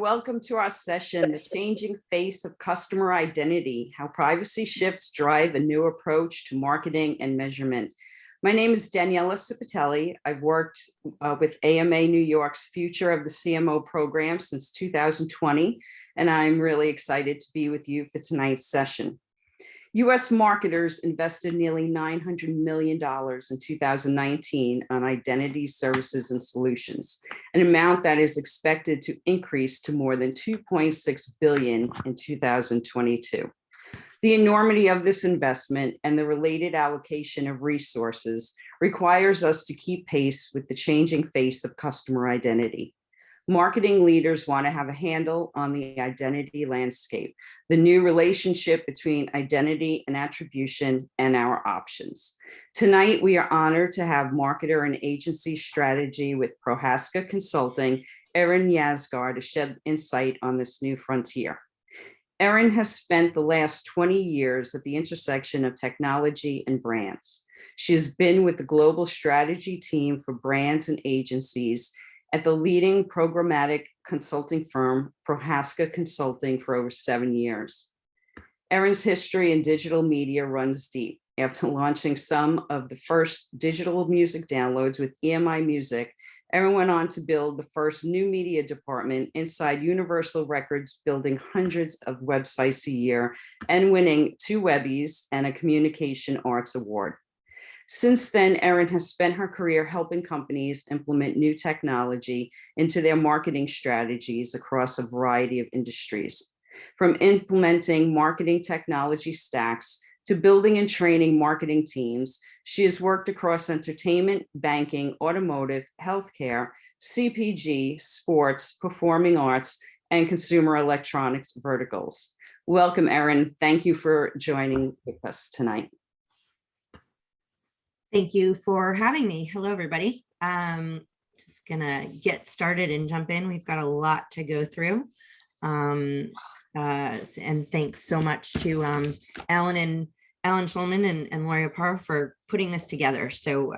Welcome to our session, The Changing Face of Customer Identity, How Privacy Shifts Drive a New Approach to Marketing and Measurement. My name is Daniela Cipitelli. I've worked with AMA New York's Future of the CMO program since 2020, and I'm really excited to be with you for tonight's session. US marketers invested nearly $900 million in 2019 on identity services and solutions, an amount that is expected to increase to more than $2.6 billion in 2022. The enormity of this investment and the related allocation of resources requires us to keep pace with the changing face of customer identity. Marketing leaders want to have a handle on the identity landscape, the new relationship between identity and attribution, and our options. Tonight, we are honored to have marketer and agency strategy with Prohaska Consulting, Erin Yasgar, to shed insight on this new frontier. Erin has spent the last 20 years at the intersection of technology and brands. She has been with the global strategy team for brands and agencies at the leading programmatic consulting firm, Prohaska Consulting, for over 7 years. Erin's history in digital media runs deep. After launching some of the first digital music downloads with EMI Music, Erin went on to build the first new media department inside Universal Records, building hundreds of websites a year and winning 2 Webbies and a Communication Arts Award. Since then, Erin has spent her career helping companies implement new technology into their marketing strategies across a variety of industries. From implementing marketing technology stacks to building and training marketing teams, she has worked across entertainment, banking, automotive, healthcare, CPG, sports, performing arts, and consumer electronics verticals. Welcome, Erin. Thank you for joining with us tonight. Thank you for having me. Hello, everybody. Just gonna get started and jump in. We've got a lot to go through. And thanks so much to Alan Schulman and Lori Parr for putting this together. So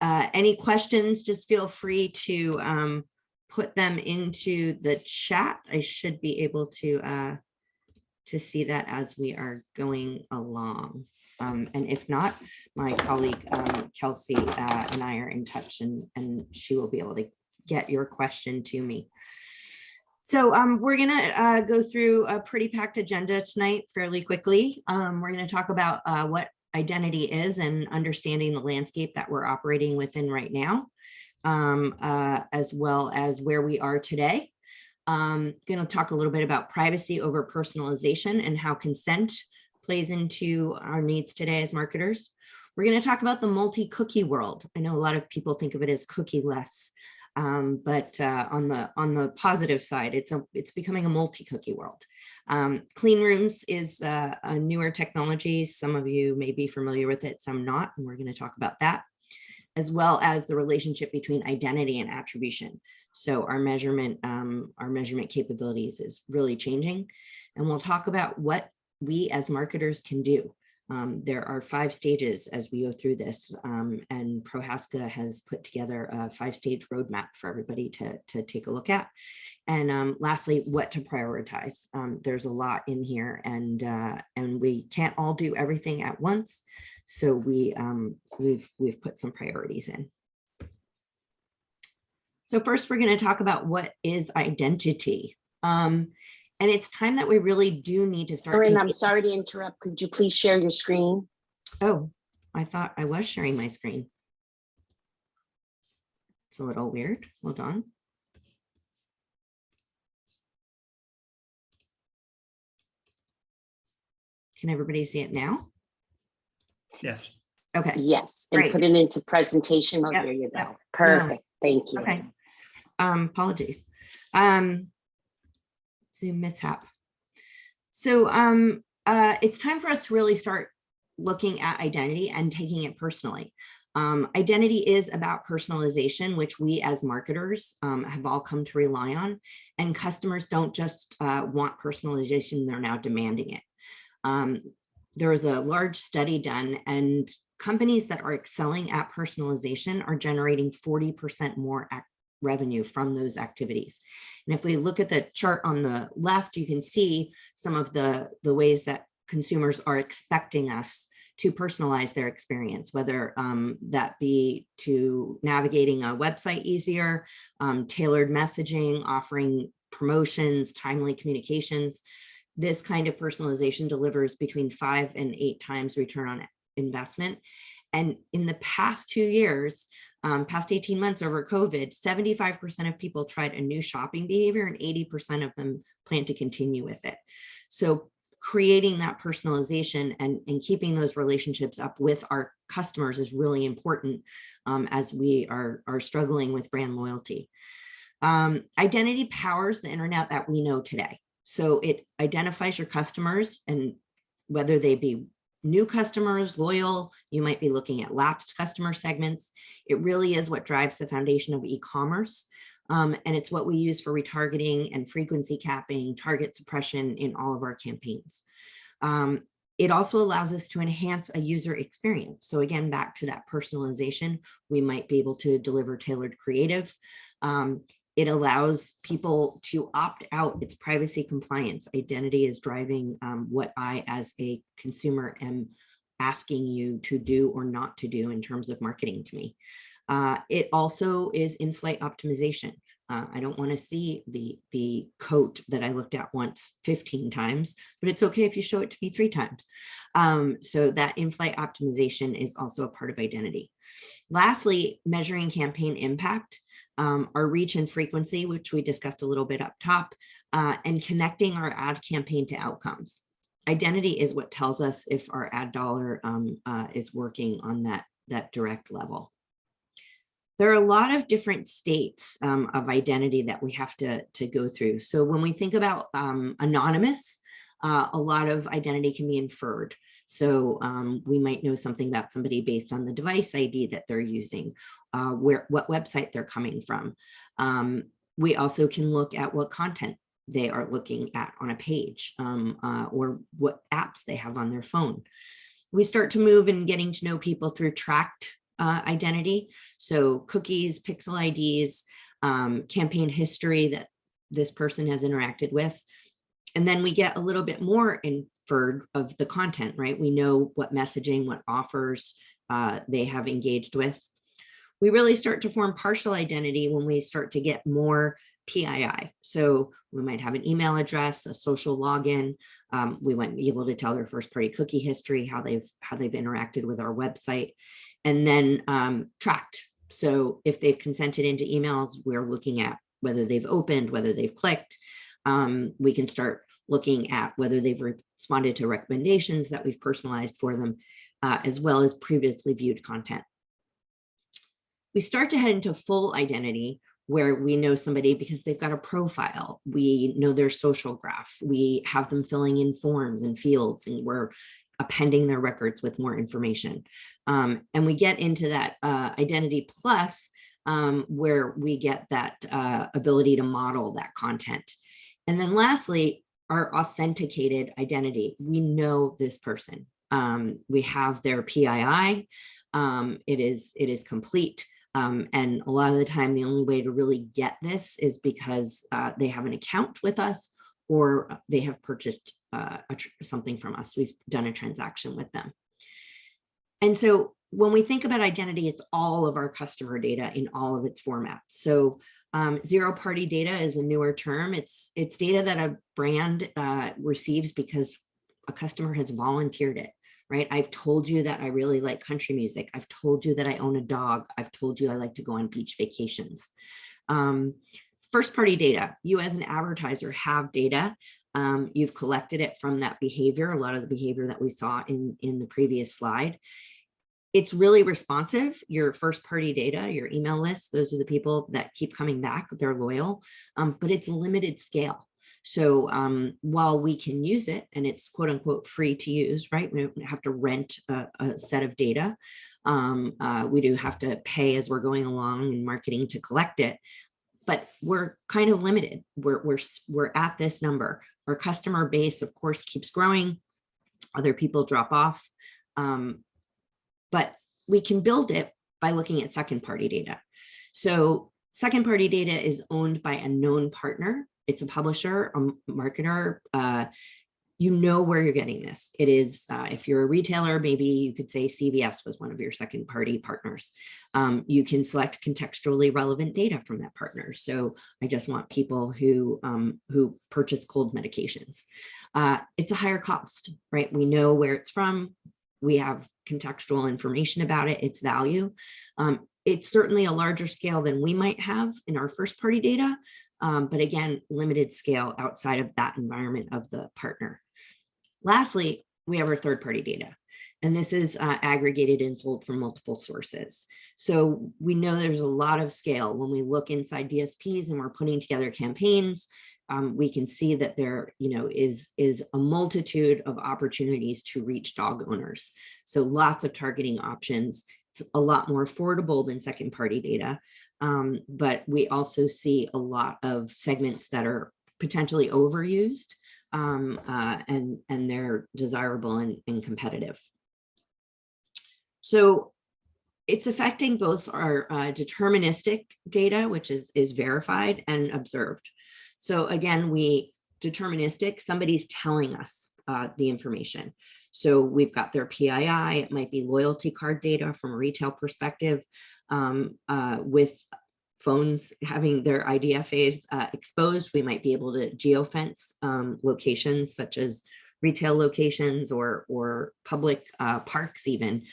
any questions, just feel free to put them into the chat. I should be able to see that as we are going along. And if not, my colleague Kelsey and I are in touch, and she will be able to get your question to me. So we're gonna go through a pretty packed agenda tonight fairly quickly. We're gonna talk about what identity is and understanding the landscape that we're operating within right now, as well as where we are today. Gonna talk a little bit about privacy over personalization and how consent plays into our needs today as marketers. We're going to talk about the multi-cookie world. I know a lot of people think of it as cookieless, but on the positive side, it's becoming a multi-cookie world. Clean rooms is a newer technology. Some of you may be familiar with it, some not, and we're going to talk about that, as well as the relationship between identity and attribution. So our measurement capabilities is really changing, and we'll talk about what we as marketers can do. There are 5 stages as we go through this, and Prohaska has put together a 5-stage roadmap for everybody to take a look at. And lastly, what to prioritize. There's a lot in here, and we can't all do everything at once, so we've put some priorities in. So first, we're going to talk about what is identity. And it's time that we really do need to start. Erin, I'm sorry to interrupt. Could you please share your screen? Oh, I thought I was sharing my screen. It's a little weird. Hold on. Can everybody see it now? Yes. Okay. Yes, and Great. put it into presentation mode. Yep. There you go. Yep. Perfect. Thank you. Okay. Apologies. Zoom mishap. So it's time for us to really start looking at identity and taking it personally. Identity is about personalization, which we as marketers have all come to rely on, and customers don't just want personalization, they're now demanding it. There was a large study done, and companies that are excelling at personalization are generating 40% more revenue from those activities. And if we look at the chart on the left, you can see some of the ways that consumers are expecting us to personalize their experience, whether that be to navigating a website easier, tailored messaging, offering promotions, timely communications. This kind of personalization delivers between 5 and 8 times return on investment. And in the past 2 years, past 18 months over COVID, 75% of people tried a new shopping behavior and 80% of them plan to continue with it. So creating that personalization and keeping those relationships up with our customers is really important as we are struggling with brand loyalty. Identity powers the internet that we know today. So it identifies your customers, and whether they be new customers, loyal, you might be looking at lapsed customer segments. It really is what drives the foundation of e-commerce. And it's what we use for retargeting and frequency capping, target suppression in all of our campaigns. It also allows us to enhance a user experience. So again, back to that personalization, we might be able to deliver tailored creative. It allows people to opt out. It's privacy compliance. Identity is driving what I, as a consumer, am asking you to do or not to do in terms of marketing to me. It also is in-flight optimization. I don't want to see the coat that I looked at once 15 times, but it's okay if you show it to me 3 times. So that in-flight optimization is also a part of identity. Lastly, measuring campaign impact, our reach and frequency, which we discussed a little bit up top, and connecting our ad campaign to outcomes. Identity is what tells us if our ad dollar is working on that direct level. There are a lot of different states of identity that we have to go through. So when we think about anonymous, a lot of identity can be inferred. So we might know something about somebody based on the device ID that they're using, what website they're coming from. We also can look at what content they are looking at on a page, or what apps they have on their phone. We start to move and getting to know people through tracked identity. So cookies, pixel IDs, campaign history that this person has interacted with. And then we get a little bit more inferred of the content, right? We know what messaging, what offers they have engaged with. We really start to form partial identity when we start to get more PII. So we might have an email address, a social login. We might be able to tell their first party cookie history, how they've interacted with our website, and then tracked. So if they've consented into emails, we're looking at whether they've opened, whether they've clicked. We can start looking at whether they've responded to recommendations that we've personalized for them, as well as previously viewed content. We start to head into full identity, where we know somebody because they've got a profile. We know their social graph. We have them filling in forms and fields, and we're appending their records with more information. And we get into that identity plus, where we get that ability to model that content. And then lastly, our authenticated identity. We know this person. We have their PII. It is complete. And a lot of the time, the only way to really get this is because they have an account with us, or they have purchased something from us. We've done a transaction with them. And so when we think about identity, it's all of our customer data in all of its formats. So zero-party data is a newer term. It's data that a brand receives because a customer has volunteered it. Right? I've told you that I really like country music. I've told you that I own a dog. I've told you I like to go on beach vacations. First party data, you as an advertiser have data. You've collected it from that behavior, a lot of the behavior that we saw in the previous slide. It's really responsive. Your first party data, your email list, those are the people that keep coming back, they're loyal, but it's limited scale. So while we can use it and it's quote unquote free to use, right? We don't have to rent a set of data. We do have to pay as we're going along in marketing to collect it, but we're kind of limited. We're at this number. Our customer base, of course, keeps growing. Other people drop off, but we can build it by looking at second party data. So Second party data is owned by a known partner. It's a publisher, a marketer. You know where you're getting this. It is, if you're a retailer, maybe you could say CVS was one of your second party partners. You can select contextually relevant data from that partner. So I just want people who purchase cold medications. It's a higher cost, right? We know where it's from. We have contextual information about it, its value. It's certainly a larger scale than we might have in our first party data. But again, limited scale outside of that environment of the partner. Lastly, we have our third party data, and this is aggregated and sold from multiple sources. So we know there's a lot of scale when we look inside DSPs and we're putting together campaigns. We can see that there, is a multitude of opportunities to reach dog owners. So lots of targeting options. It's a lot more affordable than second party data. But we also see a lot of segments that are potentially overused, and they're desirable and competitive. So it's affecting both our deterministic data, which is verified, and observed. So again, deterministic, somebody's telling us the information. So we've got their PII, it might be loyalty card data from a retail perspective, with phones having their IDFAs exposed, we might be able to geofence locations such as retail locations or public parks even,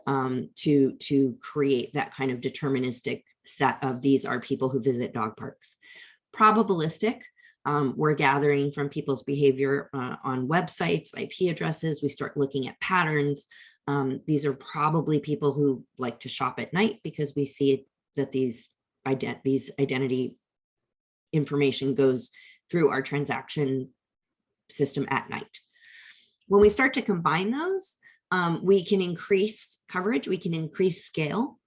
to create that kind of deterministic set of these are people who visit dog parks. Probabilistic, we're gathering from people's behavior on websites, IP addresses. We start looking at patterns. These are probably people who like to shop at night because we see that these identity information goes through our transaction system at night. When we start to combine those, we can increase coverage, we can increase scale,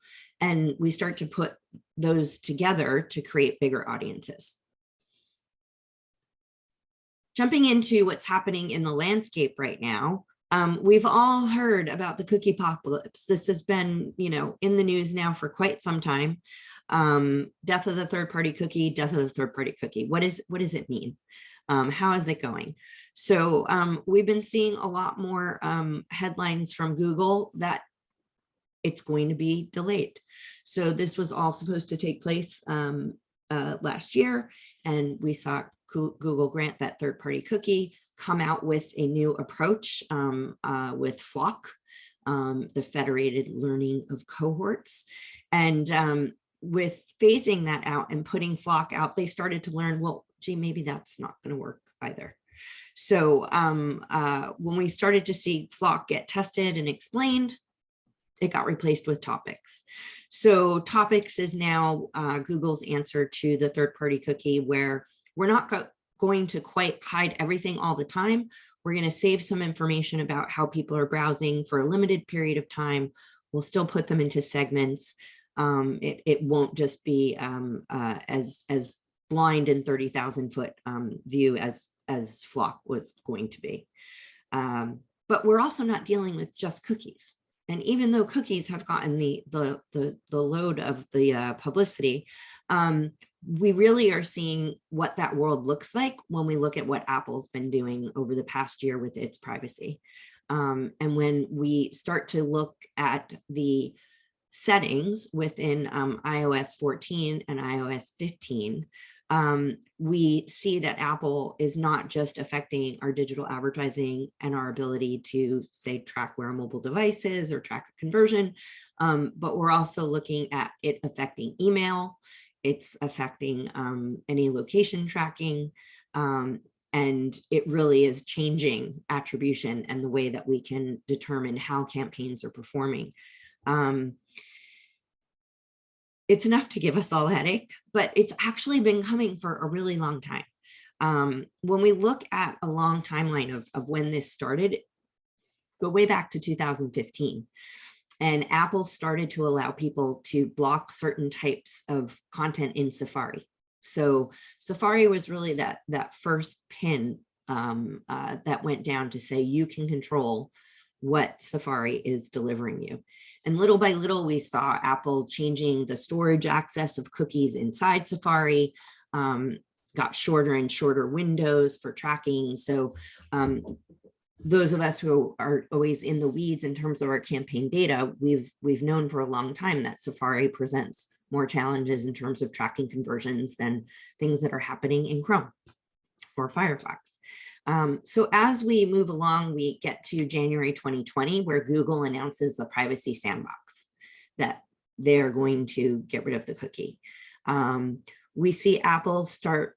and we start to put those together to create bigger audiences. Jumping into what's happening in the landscape right now, we've all heard about the cookie apocalypse. This has been, in the news now for quite some time. Death of the third-party cookie, death of the third-party cookie. What does it mean? How is it going? So we've been seeing a lot more headlines from Google that it's going to be delayed. So this was all supposed to take place last year, and we saw Google grant that third-party cookie, come out with a new approach with Flock, the federated learning of cohorts. And with phasing that out and putting Flock out, they started to learn, well, gee, maybe that's not going to work either. So when we started to see Flock get tested and explained, it got replaced with Topics. So Topics is now Google's answer to the third-party cookie, where we're not going to quite hide everything all the time. We're going to save some information about how people are browsing for a limited period of time. We'll still put them into segments. It won't just be as blind and 30,000 foot view as Flock was going to be. But we're also not dealing with just cookies. And even though cookies have gotten the load of the publicity, we really are seeing what that world looks like when we look at what Apple's been doing over the past year with its privacy. And when we start to look at the settings within iOS 14 and iOS 15, we see that Apple is not just affecting our digital advertising and our ability to, say, track where a mobile device is or track a conversion, but we're also looking at it affecting email. It's affecting any location tracking, and it really is changing attribution and the way that we can determine how campaigns are performing. It's enough to give us all a headache, but it's actually been coming for a really long time. When we look at a long timeline of when this started, go way back to 2015. And Apple started to allow people to block certain types of content in Safari. So Safari was really that first pin that went down to say you can control what Safari is delivering you. And little by little, we saw Apple changing the storage access of cookies inside Safari, got shorter and shorter windows for tracking. So those of us who are always in the weeds in terms of our campaign data, we've known for a long time that Safari presents more challenges in terms of tracking conversions than things that are happening in Chrome or Firefox. So as we move along, we get to January 2020, where Google announces the privacy sandbox, that they're going to get rid of the cookie. We see Apple start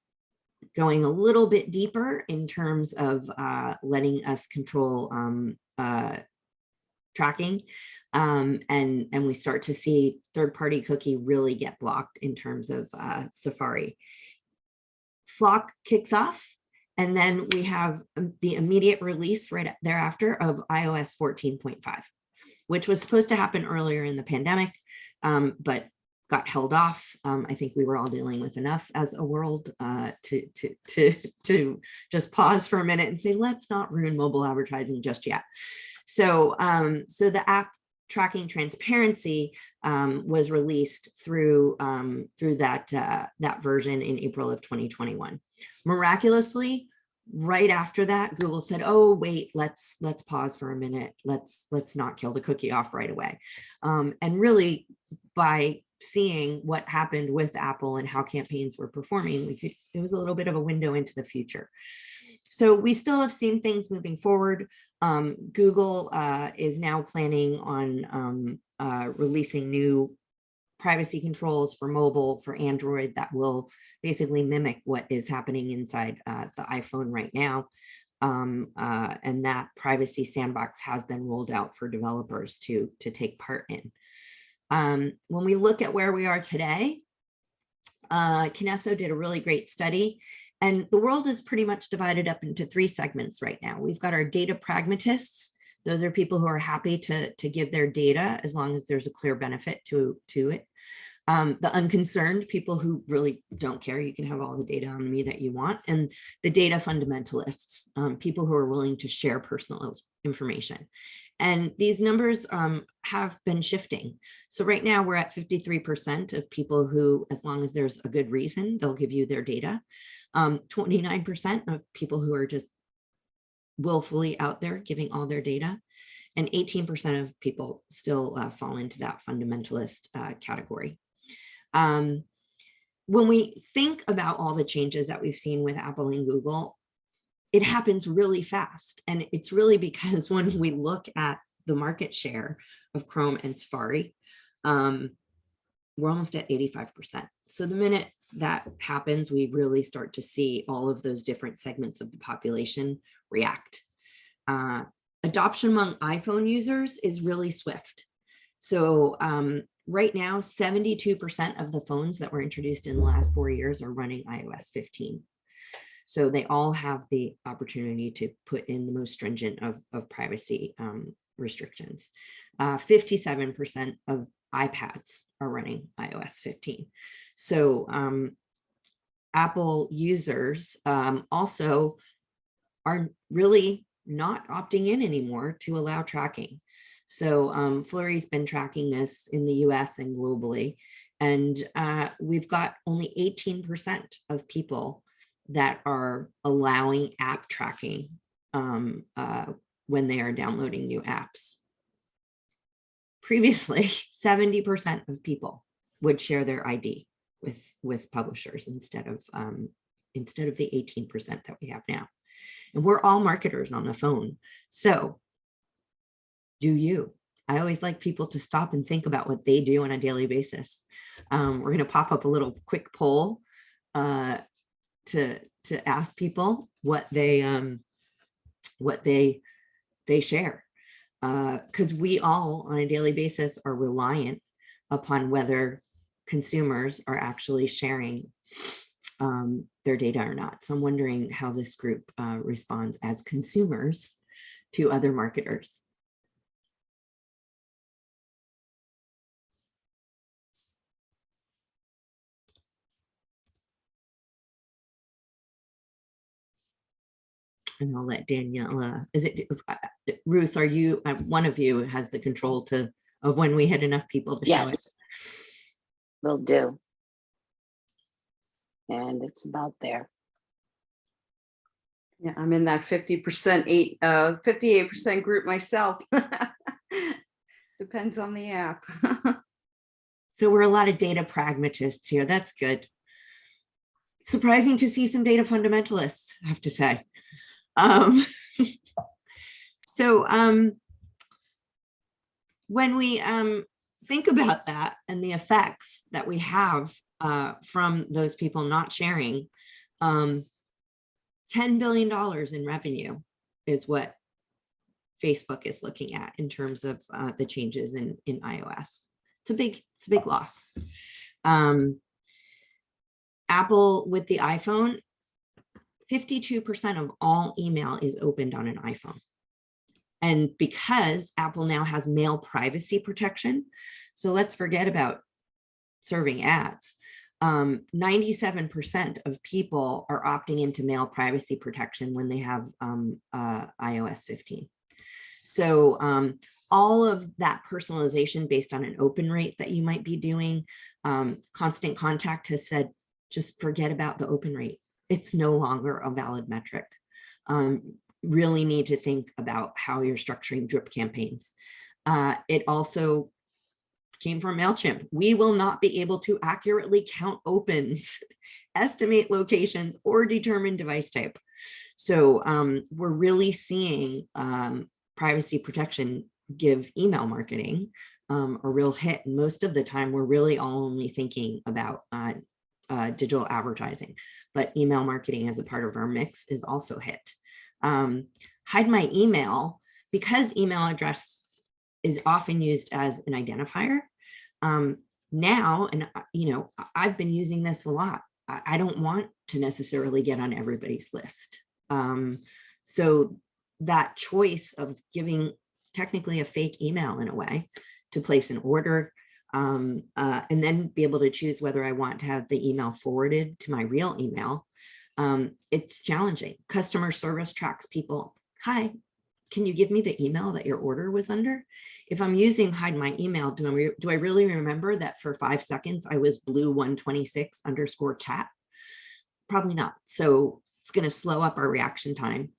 going a little bit deeper in terms of letting us control tracking. And we start to see third-party cookie really get blocked in terms of Safari. Flock kicks off, and then we have the immediate release right thereafter of iOS 14.5, which was supposed to happen earlier in the pandemic, but got held off. I think we were all dealing with enough as a world to just pause for a minute and say, let's not ruin mobile advertising just yet. So, so the app tracking transparency was released through that version in April of 2021. Miraculously, right after that, Google said, "Oh wait, let's pause for a minute. Let's not kill the cookie off right away." And really, by seeing what happened with Apple and how campaigns were performing, it was a little bit of a window into the future. So we still have seen things moving forward. Google is now planning on releasing new privacy controls for mobile, for Android, that will basically mimic what is happening inside the iPhone right now. And that privacy sandbox has been rolled out for developers to take part in. When we look at where we are today, Kinesso did a really great study, and the world is pretty much divided up into 3 segments right now. We've got our data pragmatists. Those are people who are happy to give their data as long as there's a clear benefit to it. The unconcerned, people who really don't care, you can have all the data on me that you want. And the data fundamentalists, people who are willing to share personal information. And these numbers have been shifting. So right now we're at 53% of people who, as long as there's a good reason, they'll give you their data. 29% of people who are just willfully out there giving all their data, and 18% of people still fall into that fundamentalist category. When we think about all the changes that we've seen with Apple and Google, it happens really fast. And it's really because when we look at the market share of Chrome and Safari, we're almost at 85%. So the minute that happens, we really start to see all of those different segments of the population react. Adoption among iPhone users is really swift. So right now, 72% of the phones that were introduced in the last 4 years are running iOS 15. So they all have the opportunity to put in the most stringent of privacy restrictions. 57% of iPads are running iOS 15. So Apple users also are really not opting in anymore to allow tracking. So Flurry's been tracking this in the US and globally, and we've got only 18% of people that are allowing app tracking when they are downloading new apps. Previously, 70% of people would share their ID with publishers instead of the 18% that we have now. And we're all marketers on the phone. So do you? I always like people to stop and think about what they do on a daily basis. We're going to pop up a little quick poll to ask people what they share, because we all on a daily basis are reliant upon whether consumers are actually sharing their data or not. So I'm wondering how this group responds as consumers to other marketers. And I'll let Daniela, Ruth, are you, one of you has the control of when we had enough people to show it? Yes, will do. And it's about there. Yeah, I'm in that 58% group myself. Depends on the app. So we're a lot of data pragmatists here. That's good. Surprising to see some data fundamentalists, I have to say. When we think about that and the effects that we have from those people not sharing, $10 billion in revenue is what Facebook is looking at in terms of the changes in iOS. It's a big loss. Apple with the iPhone, 52% of all email is opened on an iPhone. And because Apple now has mail privacy protection, so let's forget about serving ads. 97% of people are opting into mail privacy protection when they have iOS 15. So all of that personalization based on an open rate that you might be doing, Constant Contact has said, just forget about the open rate. It's no longer a valid metric. Really need to think about how you're structuring drip campaigns. It also came from MailChimp. We will not be able to accurately count opens, estimate locations, or determine device type. So we're really seeing privacy protection give email marketing a real hit. And most of the time, we're really only thinking about digital advertising, but email marketing as a part of our mix is also hit. Hide my email, because email address is often used as an identifier. Now, and I've been using this a lot. I don't want to necessarily get on everybody's list. So that choice of giving technically a fake email in a way to place an order, and then be able to choose whether I want to have the email forwarded to my real email. It's challenging. Customer service tracks people. Hi, can you give me the email that your order was under? If I'm using hide my email, do I really remember that for 5 seconds I was blue126_cat? Probably not. So it's going to slow up our reaction time.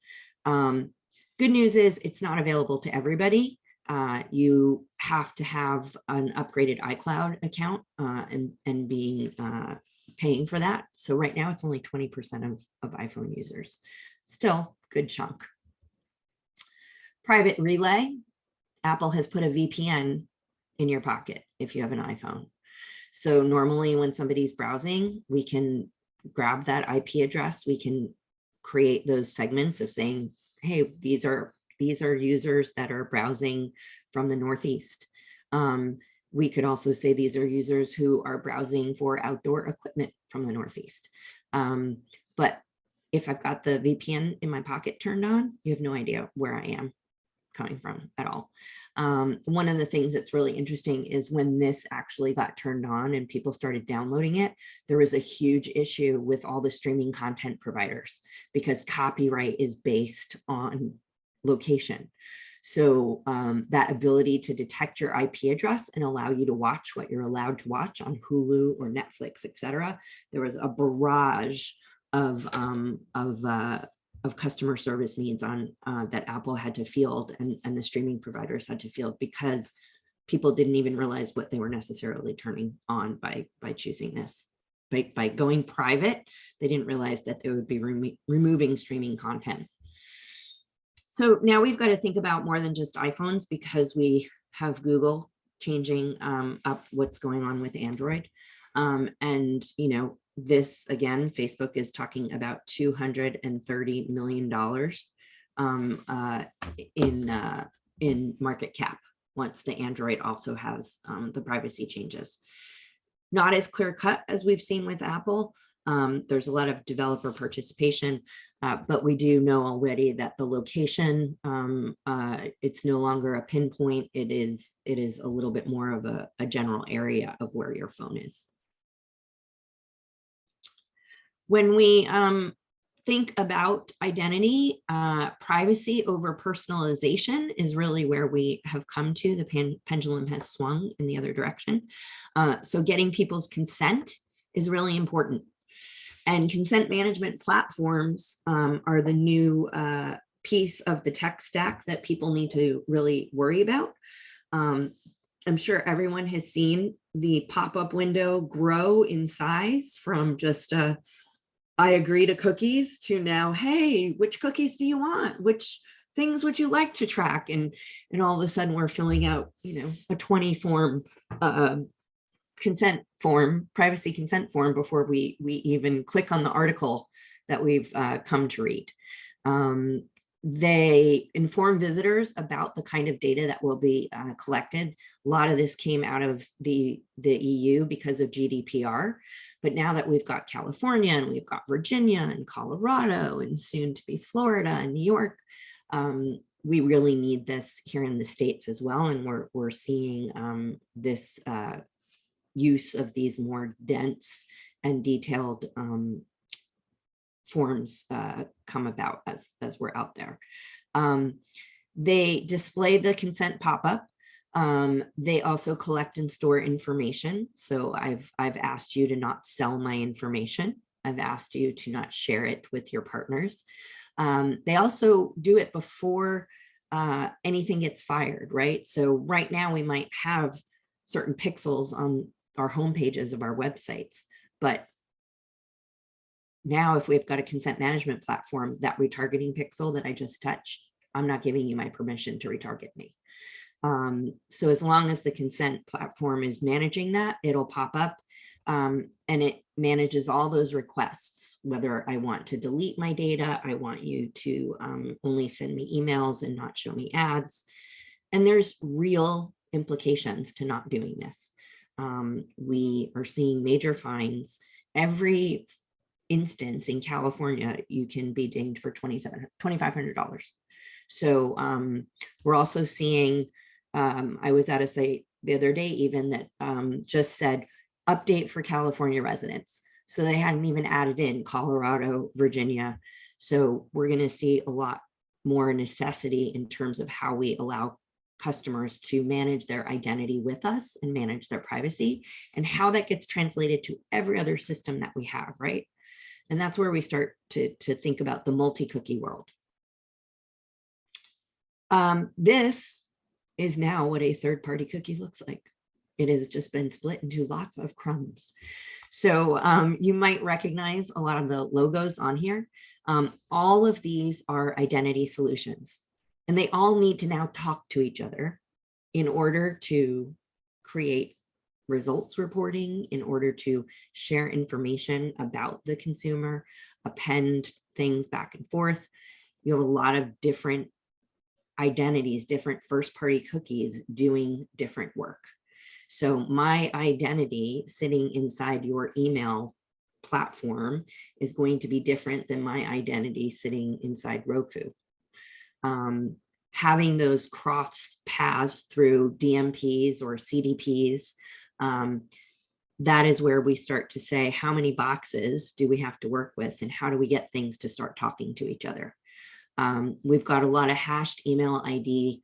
Good news is it's not available to everybody. You have to have an upgraded iCloud account and be paying for that. So right now it's only 20% of iPhone users. Still good chunk. Private relay. Apple has put a VPN in your pocket if you have an iPhone. So normally when somebody's browsing, we can grab that IP address. We can create those segments of saying, hey, these are users that are browsing from the Northeast. We could also say these are users who are browsing for outdoor equipment from the Northeast. But if I've got the VPN in my pocket turned on, you have no idea where I am coming from at all. One of the things that's really interesting is when this actually got turned on and people started downloading it, there was a huge issue with all the streaming content providers because copyright is based on location. So that ability to detect your IP address and allow you to watch what you're allowed to watch on Hulu or Netflix, et cetera, there was a barrage of customer service needs on that Apple had to field and the streaming providers had to field because people didn't even realize what they were necessarily turning on by choosing this. By going private, they didn't realize that they would be removing streaming content. So now we've got to think about more than just iPhones because we have Google changing up what's going on with Android. And, this again, Facebook is talking about $230 million in market cap once the Android also has the privacy changes. Not as clear cut as we've seen with Apple. There's a lot of developer participation, but we do know already that the location, it's no longer a pinpoint. It is a little bit more of a general area of where your phone is. When we think about identity, privacy over personalization is really where we have come to. The pendulum has swung in the other direction. So getting people's consent is really important. And consent management platforms are the new piece of the tech stack that people need to really worry about. I'm sure everyone has seen the pop-up window grow in size from just I agree to cookies to now, hey, which cookies do you want? Which things would you like to track? And all of a sudden we're filling out, a 20 form consent form, privacy consent form before we even click on the article that we've come to read. They inform visitors about the kind of data that will be collected. A lot of this came out of the EU because of GDPR. But now that we've got California and we've got Virginia and Colorado and soon to be Florida and New York, we really need this here in the States as well. And we're seeing this use of these more dense and detailed forms come about as we're out there. They display the consent pop-up. They also collect and store information. So I've asked you to not sell my information. I've asked you to not share it with your partners. They also do it before anything gets fired, right? So right now we might have certain pixels on our home pages of our websites, but now if we've got a consent management platform, that retargeting pixel that I just touched, I'm not giving you my permission to retarget me. So as long as the consent platform is managing that, it'll pop up and it manages all those requests, whether I want to delete my data, I want you to only send me emails and not show me ads. And there's real implications to not doing this. We are seeing major fines. Every instance in California, you can be dinged for $2,500. So we're also seeing, I was at a site the other day even that just said update for California residents. So they hadn't even added in Colorado, Virginia. So we're going to see a lot more necessity in terms of how we allow customers to manage their identity with us and manage their privacy, and how that gets translated to every other system that we have, right? And that's where we start to think about the multi-cookie world. This is now what a third-party cookie looks like. It has just been split into lots of crumbs. So you might recognize a lot of the logos on here. All of these are identity solutions, and they all need to now talk to each other in order to create results reporting, in order to share information about the consumer, append things back and forth. You have a lot of different identities, different first-party cookies doing different work. So my identity sitting inside your email platform is going to be different than my identity sitting inside Roku. Having those cross paths through DMPs or CDPs, that is where we start to say, how many boxes do we have to work with, and how do we get things to start talking to each other? We've got a lot of hashed email ID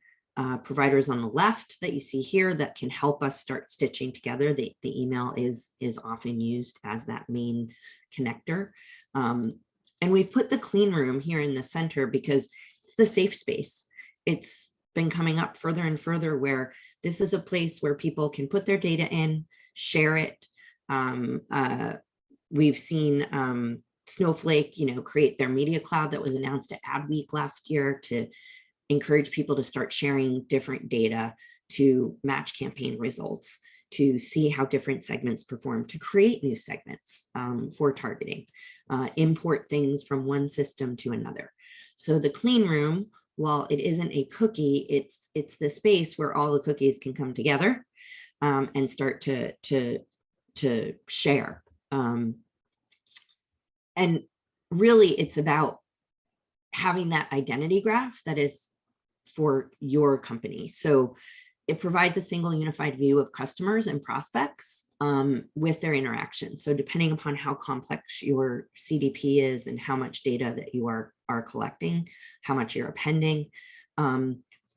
providers on the left that you see here that can help us start stitching together. The email is often used as that main connector. And we've put the clean room here in the center because it's the safe space. It's been coming up further and further where this is a place where people can put their data in, share it. We've seen Snowflake, create their media cloud that was announced at Adweek last year to encourage people to start sharing different data to match campaign results, to see how different segments perform, to create new segments for targeting, import things from one system to another. So the clean room, while it isn't a cookie, it's the space where all the cookies can come together and start to share. And really, it's about having that identity graph that is for your company. So it provides a single unified view of customers and prospects with their interactions. So depending upon how complex your CDP is and how much data that you are collecting, how much you're appending.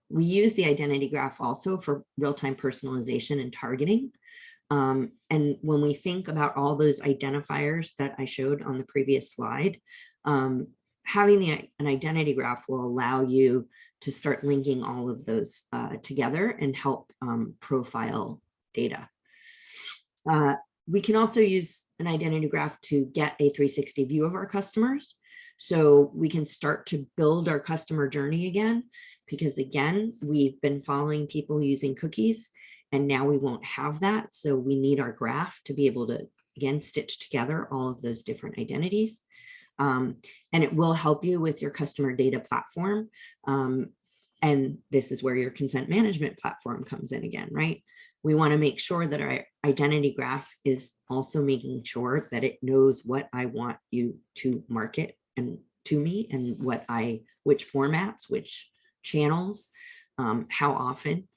We use the identity graph also for real-time personalization and targeting. And when we think about all those identifiers that I showed on the previous slide, having an identity graph will allow you to start linking all of those together and help profile data. We can also use an identity graph to get a 360 view of our customers. So we can start to build our customer journey again, because again, we've been following people using cookies and now we won't have that. So we need our graph to be able to, again, stitch together all of those different identities. And it will help you with your customer data platform. And this is where your consent management platform comes in again, right? We want to make sure that our identity graph is also making sure that it knows what I want you to market and to me, and which formats, which channels, how often.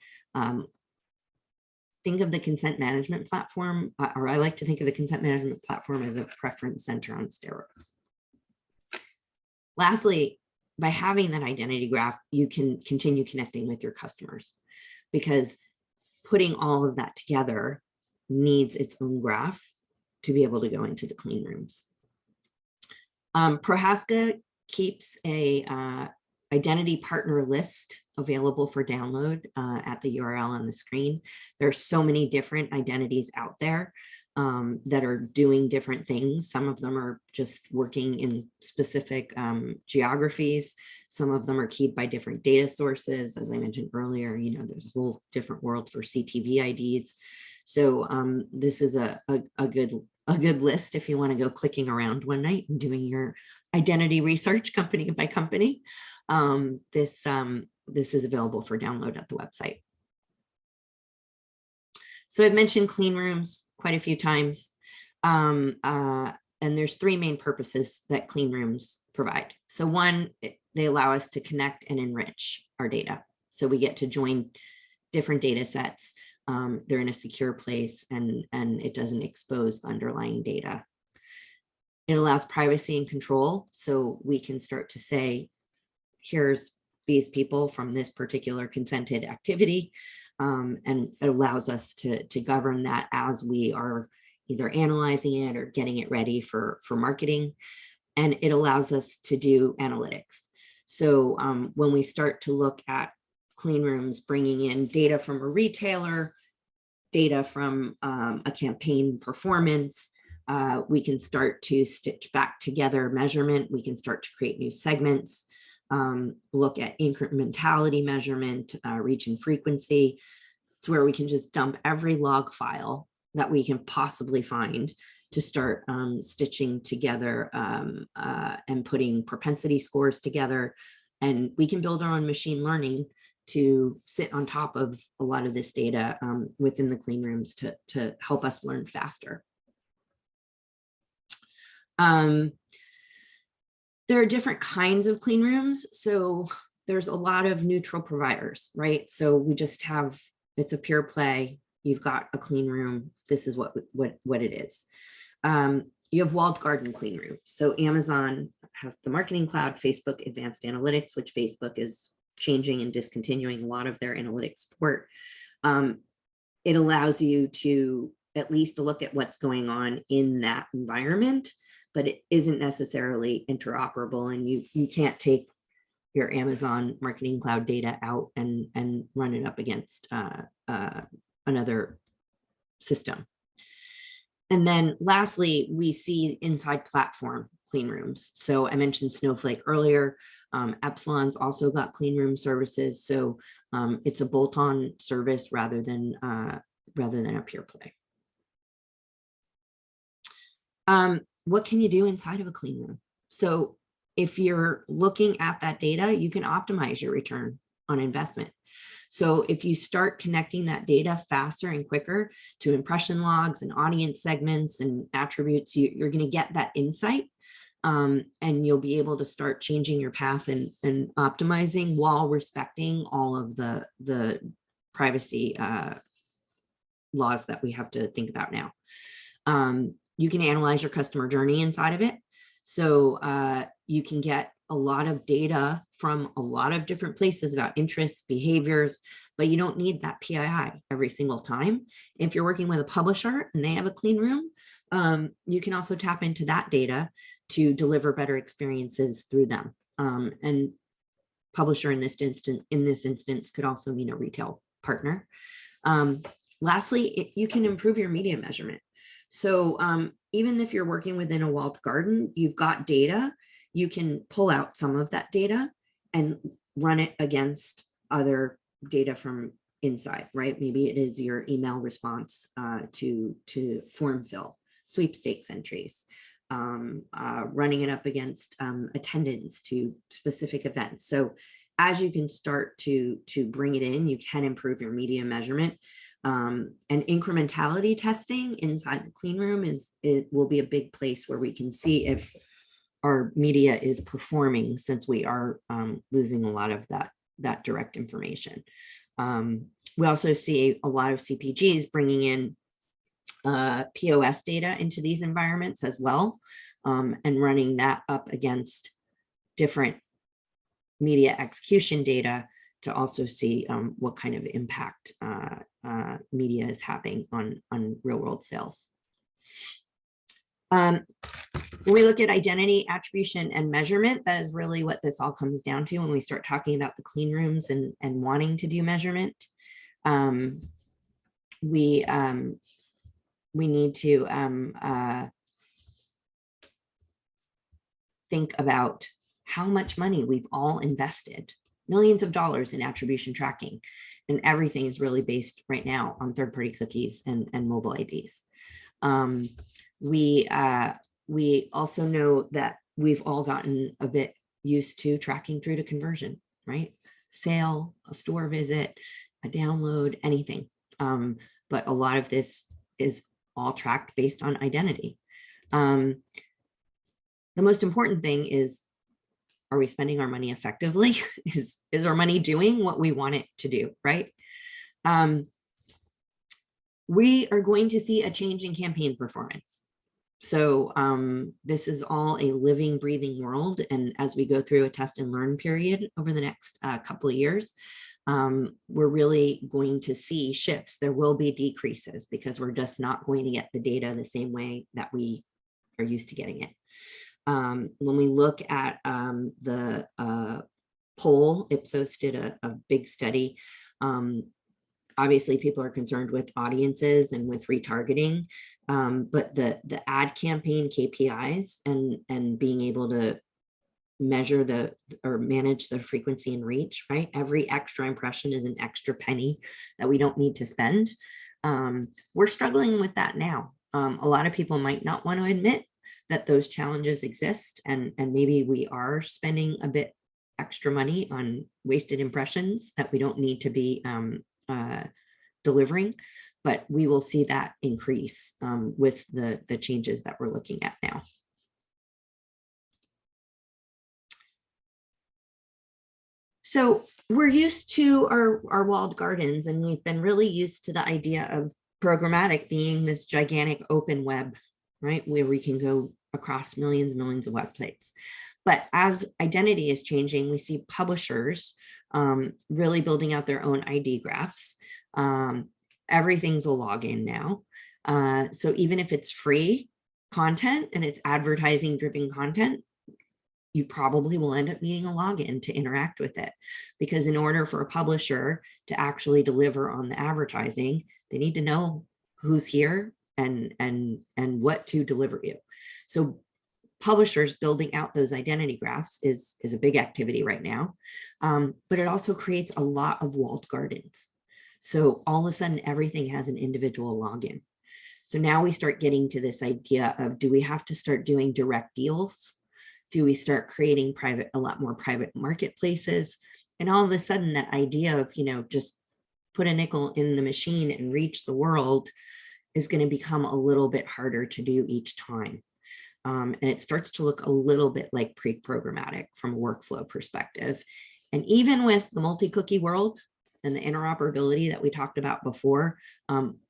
Think of the consent management platform, or I like to think of the consent management platform as a preference center on steroids. Lastly, by having that identity graph, you can continue connecting with your customers, because putting all of that together needs its own graph to be able to go into the clean rooms. Prohaska keeps a identity partner list available for download at the URL on the screen. There's so many different identities out there that are doing different things. Some of them are just working in specific geographies. Some of them are keyed by different data sources. As I mentioned earlier, there's a whole different world for CTV IDs. So this is a good list if you want to go clicking around one night and doing your identity research company by company. This is available for download at the website. So I've mentioned clean rooms quite a few times, and there's three main purposes that clean rooms provide. So one, they allow us to connect and enrich our data. So we get to join different data sets. They're in a secure place, and it doesn't expose the underlying data. It allows privacy and control. So we can start to say, here's these people from this particular consented activity. And it allows us to govern that as we are either analyzing it or getting it ready for marketing. And it allows us to do analytics. So when we start to look at clean rooms, bringing in data from a retailer, data from a campaign performance, we can start to stitch back together measurement. We can start to create new segments. Look at incrementality measurement, reach and frequency. It's where we can just dump every log file that we can possibly find to start stitching together and putting propensity scores together. And we can build our own machine learning to sit on top of a lot of this data within the clean rooms to help us learn faster. There are different kinds of clean rooms. So there's a lot of neutral providers, right? So we just have, it's a pure play. You've got a clean room. This is what it is. You have walled garden clean rooms. So Amazon has the Marketing Cloud, Facebook Advanced Analytics, which Facebook is changing and discontinuing a lot of their analytics support. It allows you to at least look at what's going on in that environment, but it isn't necessarily interoperable, and you can't take your Amazon Marketing Cloud data out and run it up against another system. And then lastly, we see inside platform clean rooms. So I mentioned Snowflake earlier. Epsilon's also got clean room services. So it's a bolt-on service rather than a pure play. What can you do inside of a clean room? So if you're looking at that data, you can optimize your return on investment. So if you start connecting that data faster and quicker to impression logs and audience segments and attributes, you're going to get that insight, and you'll be able to start changing your path and optimizing while respecting all of the privacy laws that we have to think about now. You can analyze your customer journey inside of it. So you can get a lot of data from a lot of different places about interests, behaviors, but you don't need that PII every single time. If you're working with a publisher and they have a clean room, you can also tap into that data to deliver better experiences through them. And publisher in this instance could also mean a retail partner. Lastly, you can improve your media measurement. So even if you're working within a walled garden, you've got data, you can pull out some of that data and run it against other data from inside, right? Maybe it is your email response to form fill, sweepstakes entries, running it up against attendance to specific events. So as you can start to bring it in, you can improve your media measurement. And incrementality testing inside the clean room will be a big place where we can see if our media is performing, since we are losing a lot of that direct information. We also see a lot of CPGs bringing in POS data into these environments as well, and running that up against different media execution data to also see what kind of impact media is having on real world sales. When we look at identity, attribution, and measurement, that is really what this all comes down to when we start talking about the clean rooms and wanting to do measurement. We need to think about how much money we've all invested, millions of dollars in attribution tracking, and everything is really based right now on third-party cookies and mobile IDs. We also know that we've all gotten a bit used to tracking through to conversion, right? Sale, a store visit, a download, anything. But a lot of this is all tracked based on identity. The most important thing is, are we spending our money effectively? Is our money doing what we want it to do, right? We are going to see a change in campaign performance. So this is all a living, breathing world. And as we go through a test and learn period over the next couple of years, we're really going to see shifts. There will be decreases because we're just not going to get the data the same way that we are used to getting it. When we look at the poll, Ipsos did a big study. Obviously, people are concerned with audiences and with retargeting, but the ad campaign KPIs and being able to measure or manage the frequency and reach, right? Every extra impression is an extra penny that we don't need to spend. We're struggling with that now. A lot of people might not want to admit that those challenges exist, and maybe we are spending a bit extra money on wasted impressions that we don't need to be delivering, but we will see that increase with the changes that we're looking at now. So we're used to our walled gardens, and we've been really used to the idea of programmatic being this gigantic open web, right, where we can go across millions and millions of web plates. But as identity is changing, we see publishers really building out their own ID graphs. Everything's a login now. So even if it's free content and it's advertising driven content, you probably will end up needing a login to interact with it, because in order for a publisher to actually deliver on the advertising, they need to know who's here and what to deliver you. So publishers building out those identity graphs is a big activity right now, but it also creates a lot of walled gardens. So all of a sudden, everything has an individual login. So now we start getting to this idea of, do we have to start doing direct deals? Do we start creating a lot more private marketplaces? And all of a sudden, that idea of, just put a nickel in the machine and reach the world is going to become a little bit harder to do each time. And it starts to look a little bit like pre-programmatic from a workflow perspective. And even with the multi-cookie world and the interoperability that we talked about before,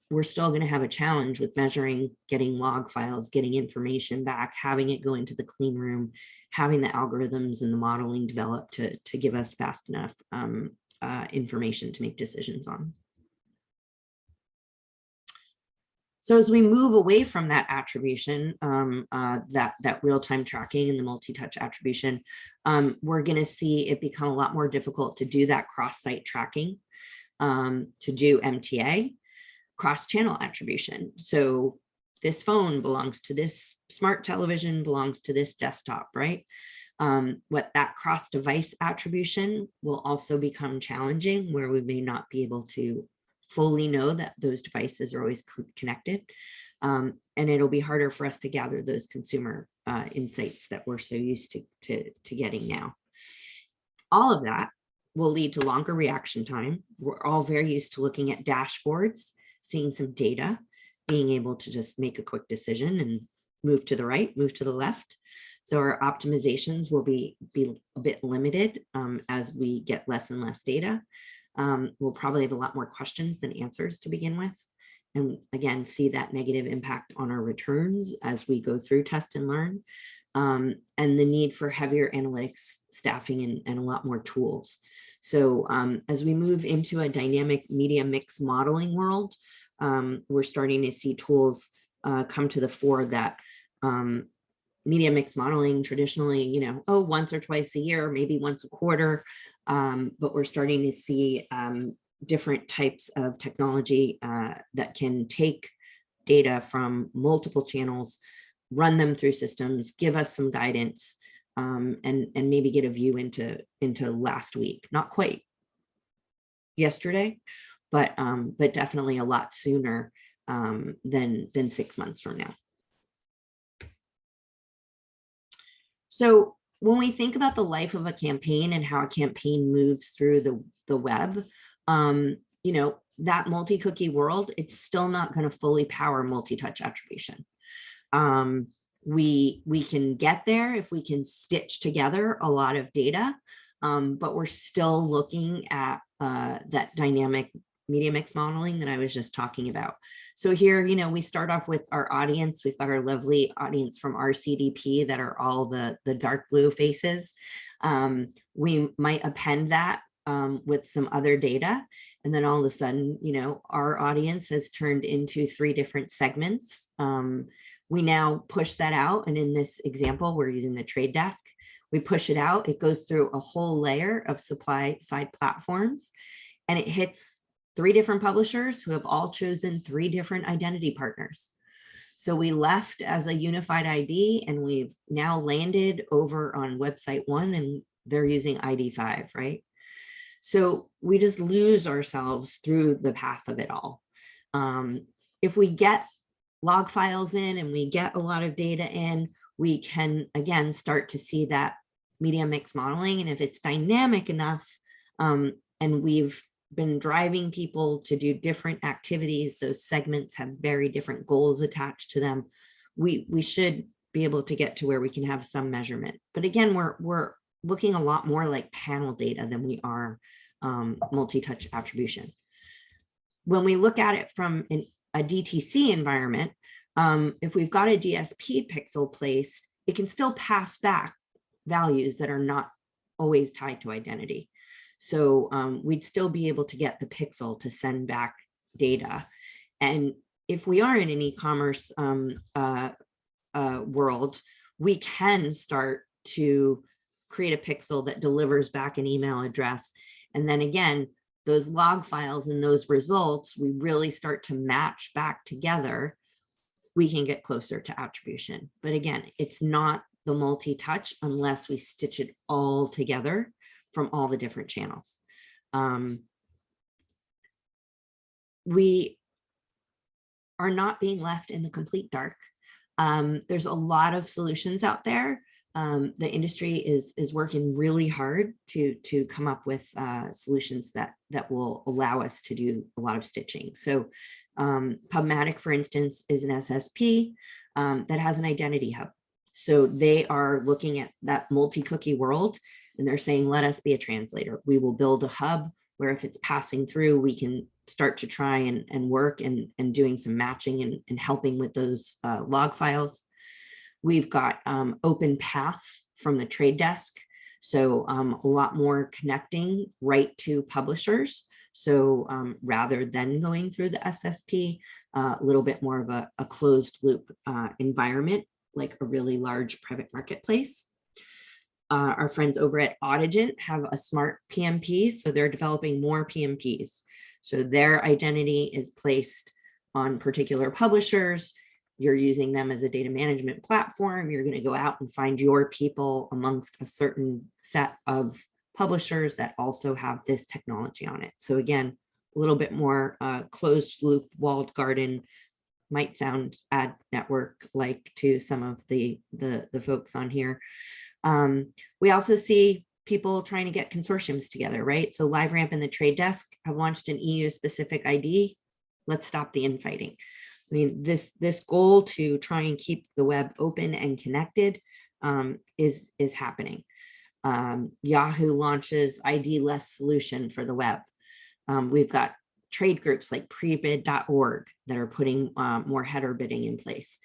we're still going to have a challenge with measuring, getting log files, getting information back, having it go into the clean room, having the algorithms and the modeling developed to give us fast enough information to make decisions on. So as we move away from that attribution, that real-time tracking and the multi-touch attribution, we're going to see it become a lot more difficult to do that cross-site tracking, to do MTA, cross-channel attribution. So this phone belongs to this smart television, belongs to this desktop, right? What that cross-device attribution will also become challenging, where we may not be able to fully know that those devices are always connected. And it'll be harder for us to gather those consumer insights that we're so used to getting now. All of that will lead to longer reaction time. We're all very used to looking at dashboards, seeing some data, being able to just make a quick decision and move to the right, move to the left. So our optimizations will be a bit limited as we get less and less data. We'll probably have a lot more questions than answers to begin with. And again, see that negative impact on our returns as we go through test and learn, and the need for heavier analytics staffing and a lot more tools. So as we move into a dynamic media mix modeling world, we're starting to see tools come to the fore that media mix modeling traditionally, once or twice a year, maybe once a quarter, but we're starting to see different types of technology that can take data from multiple channels, run them through systems, give us some guidance, and maybe get a view into last week. Not quite yesterday, but definitely a lot sooner than 6 months from now. So when we think about the life of a campaign and how a campaign moves through the web, that multi-cookie world, it's still not going to fully power multi-touch attribution. We can get there if we can stitch together a lot of data, but we're still looking at that dynamic media mix modeling that I was just talking about. So here, we start off with our audience. We've got our lovely audience from our CDP that are all the dark blue faces. We might append that with some other data. And then all of a sudden, our audience has turned into 3 different segments. We now push that out. And in this example, we're using the trade desk. We push it out. It goes through a whole layer of supply side platforms, and it hits 3 different publishers who have all chosen 3 different identity partners. So we left as a unified ID, and we've now landed over on website 1, and they're using ID 5, right? So we just lose ourselves through the path of it all. If we get log files in and we get a lot of data in, we can, again, start to see that media mix modeling. And if it's dynamic enough, and we've been driving people to do different activities, those segments have very different goals attached to them, we should be able to get to where we can have some measurement. But again, we're looking a lot more like panel data than we are multi-touch attribution. When we look at it from a DTC environment, if we've got a DSP pixel placed, it can still pass back values that are not always tied to identity. So we'd still be able to get the pixel to send back data. And if we are in an e-commerce world, we can start to create a pixel that delivers back an email address. And then again, those log files and those results, we really start to match back together. We can get closer to attribution. But again, it's not the multi-touch unless we stitch it all together from all the different channels. We are not being left in the complete dark. There's a lot of solutions out there. The industry is working really hard to come up with solutions that will allow us to do a lot of stitching. So PubMatic, for instance, is an SSP that has an identity hub. So they are looking at that multi-cookie world, and they're saying, let us be a translator. We will build a hub where if it's passing through, we can start to try and work and doing some matching and helping with those log files. We've got open path from the trade desk. So a lot more connecting right to publishers. So rather than going through the SSP, a little bit more of a closed loop environment, like a really large private marketplace. Our friends over at Audigent have a smart PMP, so they're developing more PMPs. So their identity is placed on particular publishers. You're using them as a data management platform. You're going to go out and find your people amongst a certain set of publishers that also have this technology on it. So again, a little bit more closed loop, walled garden, might sound ad network like to some of the folks on here. We also see people trying to get consortiums together, right? So LiveRamp and the Trade Desk have launched an EU specific ID. Let's stop the infighting. I mean, this goal to try and keep the web open and connected is happening. Yahoo launches ID-less solution for the web. We've got trade groups like prebid.org that are putting more header bidding in place.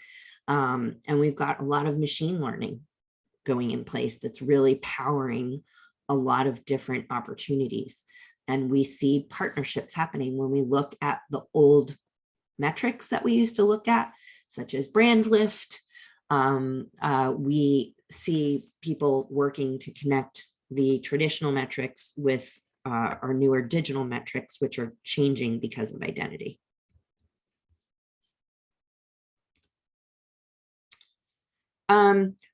And we've got a lot of machine learning going in place that's really powering a lot of different opportunities. And we see partnerships happening when we look at the old metrics that we used to look at, such as brand lift. We see people working to connect the traditional metrics with our newer digital metrics, which are changing because of identity.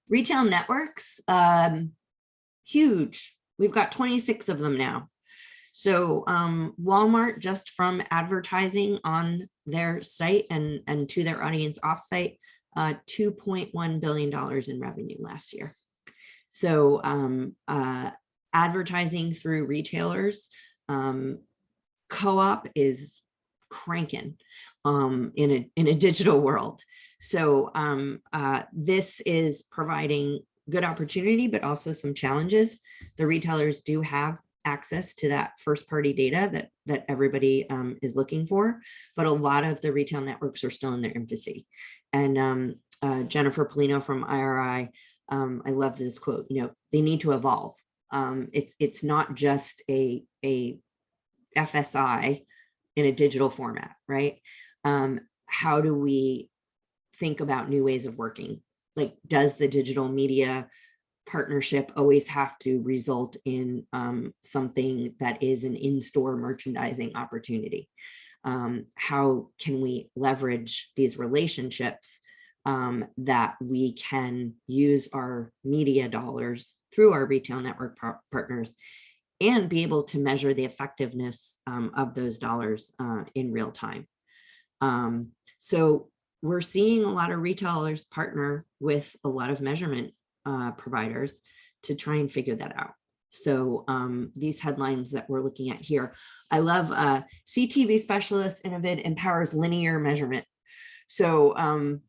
Retail networks, huge. We've got 26 of them now. So Walmart, just from advertising on their site and to their audience offsite, $2.1 billion in revenue last year. So advertising through retailers, co-op is cranking in a digital world. So this is providing good opportunity, but also some challenges. The retailers do have access to that first party data that everybody is looking for, but a lot of the retail networks are still in their infancy. And Jennifer Polino from IRI, I love this quote, you know, they need to evolve. It's not just a FSI in a digital format, right? How do we think about new ways of working? Like, does the digital media partnership always have to result in something that is an in-store merchandising opportunity? How can we leverage these relationships that we can use our media dollars through our retail network partners and be able to measure the effectiveness of those dollars in real time? So we're seeing a lot of retailers partner with a lot of measurement providers to try and figure that out. So these headlines that we're looking at here, I love CTV specialist Innovid empowers linear measurement. So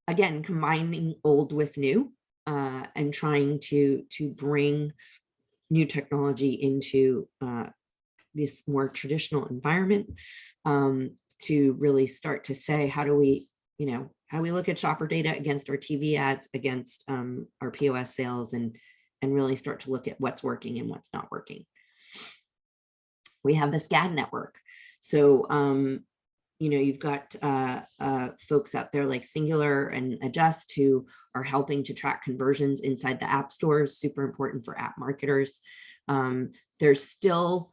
again, combining old with new and trying to bring new technology into this more traditional environment to really start to say, how do we, you know, how do we look at shopper data against our TV ads, against our POS sales, and really start to look at what's working and what's not working. We have the SCAD network. So, you know, you've got folks out there like Singular and Adjust who are helping to track conversions inside the app stores, super important for app marketers. There's still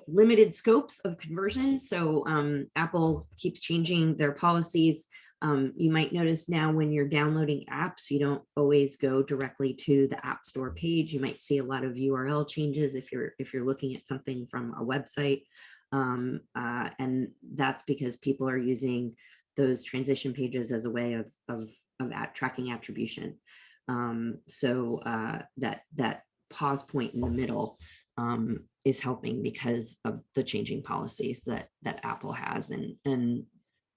limited scopes of conversion. So Apple keeps changing their policies. You might notice now when you're downloading apps, you don't always go directly to the App Store page. You might see a lot of URL changes if you're looking at something from a website. And that's because people are using those transition pages as a way of tracking attribution. So that pause point in the middle is helping because of the changing policies that Apple has, and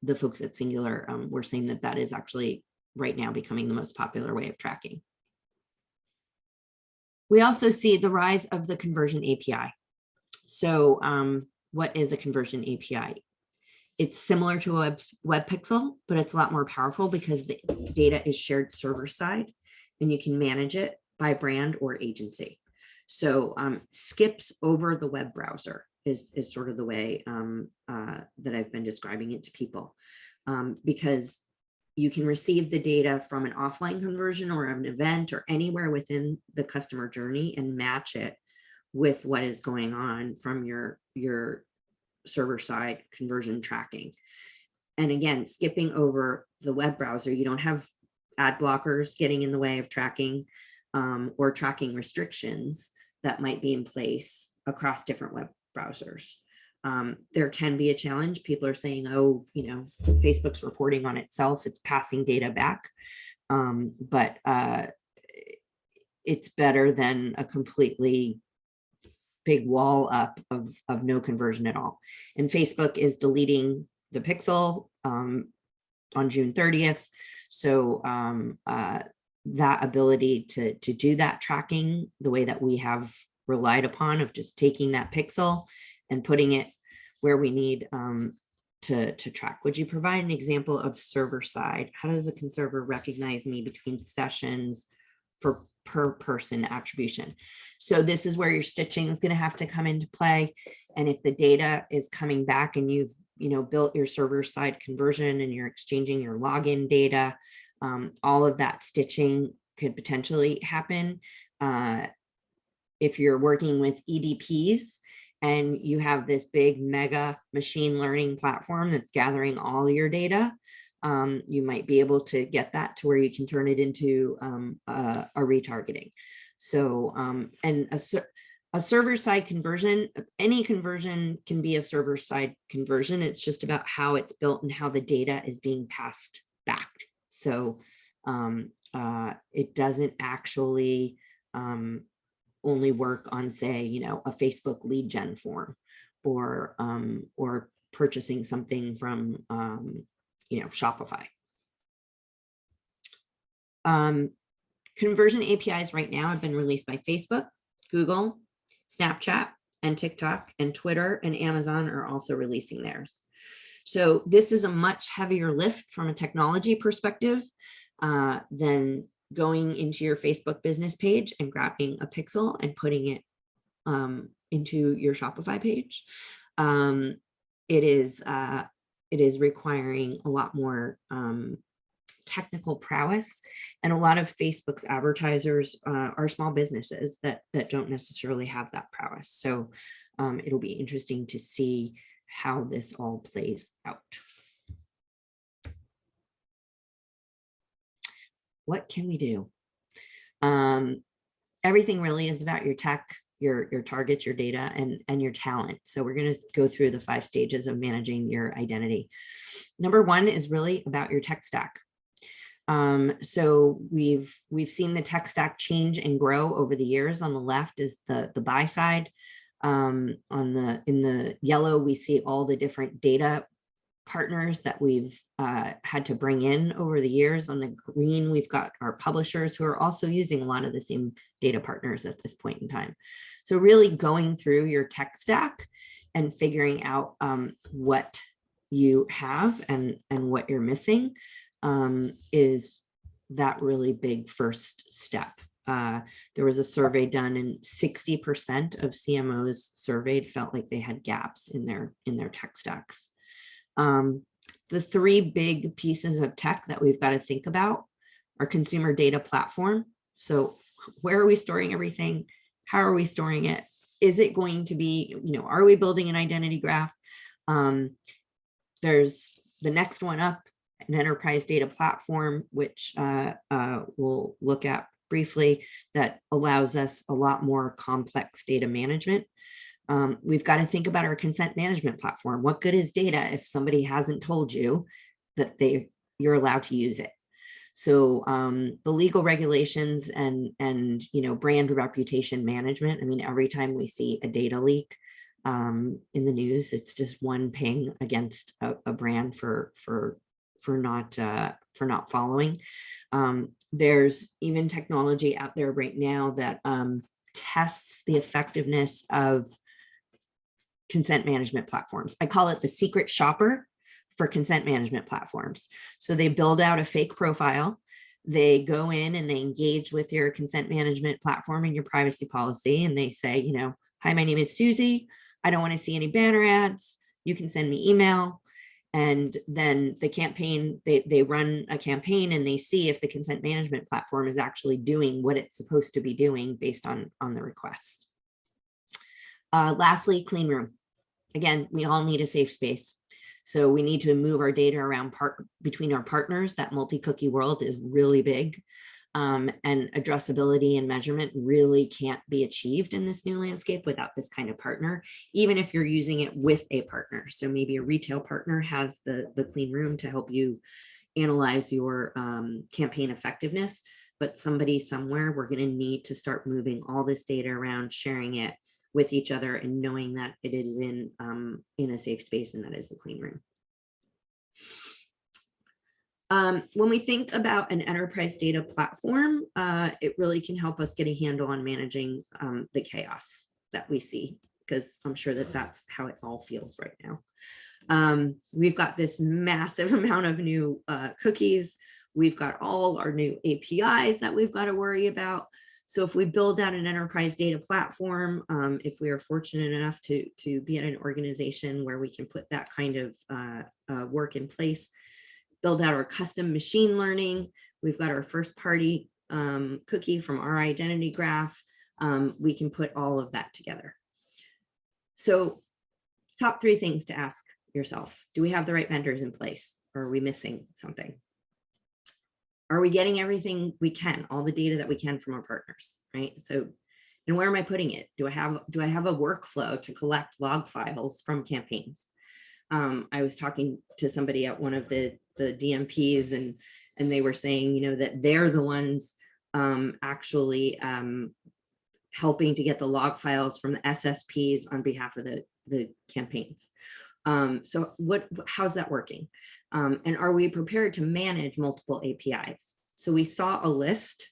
the folks at Singular were saying that is actually right now becoming the most popular way of tracking. We also see the rise of the conversion API. So what is a conversion API? It's similar to a web pixel, but it's a lot more powerful because the data is shared server side and you can manage it by brand or agency. So skips over the web browser is sort of the way that I've been describing it to people, because you can receive the data from an offline conversion or an event or anywhere within the customer journey and match it with what is going on from your server side conversion tracking. And again, skipping over the web browser, you don't have ad blockers getting in the way of tracking or tracking restrictions that might be in place across different web browsers. There can be a challenge. People are saying, oh, Facebook's reporting on itself, it's passing data back. But it's better than a completely big wall up of no conversion at all. And Facebook is deleting the pixel on June 30th. So that ability to do that tracking the way that we have relied upon, of just taking that pixel and putting it where we need to track. Would you provide an example of server side? How does a conserver recognize me between sessions for per person attribution? So this is where your stitching is going to have to come into play. And if the data is coming back and you've built your server side conversion and you're exchanging your login data, all of that stitching could potentially happen. If you're working with EDPs and you have this big mega machine learning platform that's gathering all your data, you might be able to get that to where you can turn it into a retargeting. So, and a server side conversion, any conversion can be a server side conversion. It's just about how it's built and how the data is being passed back. So it doesn't actually only work on, say, a Facebook lead gen form or purchasing something from Shopify. Conversion APIs right now have been released by Facebook, Google, Snapchat, and TikTok, and Twitter and Amazon are also releasing theirs. So this is a much heavier lift from a technology perspective than going into your Facebook business page and grabbing a pixel and putting it into your Shopify page. It is requiring a lot more technical prowess, and a lot of Facebook's advertisers are small businesses that don't necessarily have that prowess. So it'll be interesting to see how this all plays out. What can we do? Everything really is about your tech, your targets, your data, and your talent. So we're going to go through the 5 stages of managing your identity. Number 1 is really about your tech stack. So we've seen the tech stack change and grow over the years. On the left is the buy side. In the yellow, we see all the different data partners that we've had to bring in over the years. On the green, we've got our publishers who are also using a lot of the same data partners at this point in time. So really going through your tech stack and figuring out what you have and what you're missing is that really big first step. There was a survey done and 60% of CMOs surveyed felt like they had gaps in their tech stacks. The 3 big pieces of tech that we've got to think about are consumer data platform. So where are we storing everything? How are we storing it? Is it going to be, are we building an identity graph? There's the next one up, an enterprise data platform, which we'll look at briefly, that allows us a lot more complex data management. We've got to think about our consent management platform. What good is data if somebody hasn't told you that you're allowed to use it? So the legal regulations and brand reputation management. I mean, every time we see a data leak in the news, it's just one ping against a brand for not following. There's even technology out there right now that tests the effectiveness of consent management platforms. I call it the secret shopper for consent management platforms. So they build out a fake profile. They go in and they engage with your consent management platform and your privacy policy. And they say, you know, hi, my name is Susie. I don't want to see any banner ads. You can send me email. And then the campaign, they run a campaign and they see if the consent management platform is actually doing what it's supposed to be doing based on the requests. Lastly, clean room. Again, we all need a safe space. So we need to move our data around between our partners. That multi-cookie world is really big. And addressability and measurement really can't be achieved in this new landscape without this kind of partner, even if you're using it with a partner. So maybe a retail partner has the clean room to help you analyze your campaign effectiveness, but somebody somewhere, we're going to need to start moving all this data around, sharing it with each other and knowing that it is in a safe space, and that is the clean room. When we think about an enterprise data platform, it really can help us get a handle on managing the chaos that we see, because I'm sure that that's how it all feels right now. We've got this massive amount of new cookies. We've got all our new APIs that we've got to worry about. So if we build out an enterprise data platform, if we are fortunate enough to be at an organization where we can put that kind of work in place, build out our custom machine learning. We've got our first party cookie from our identity graph. We can put all of that together. So top 3 things to ask yourself. Do we have the right vendors in place, or are we missing something? Are we getting everything we can, all the data that we can from our partners, right? So, and where am I putting it? Do I have a workflow to collect log files from campaigns? I was talking to somebody at one of the DMPs, and they were saying, you know, that they're the ones actually helping to get the log files from the SSPs on behalf of the campaigns. So how's that working? And are we prepared to manage multiple APIs? So we saw a list.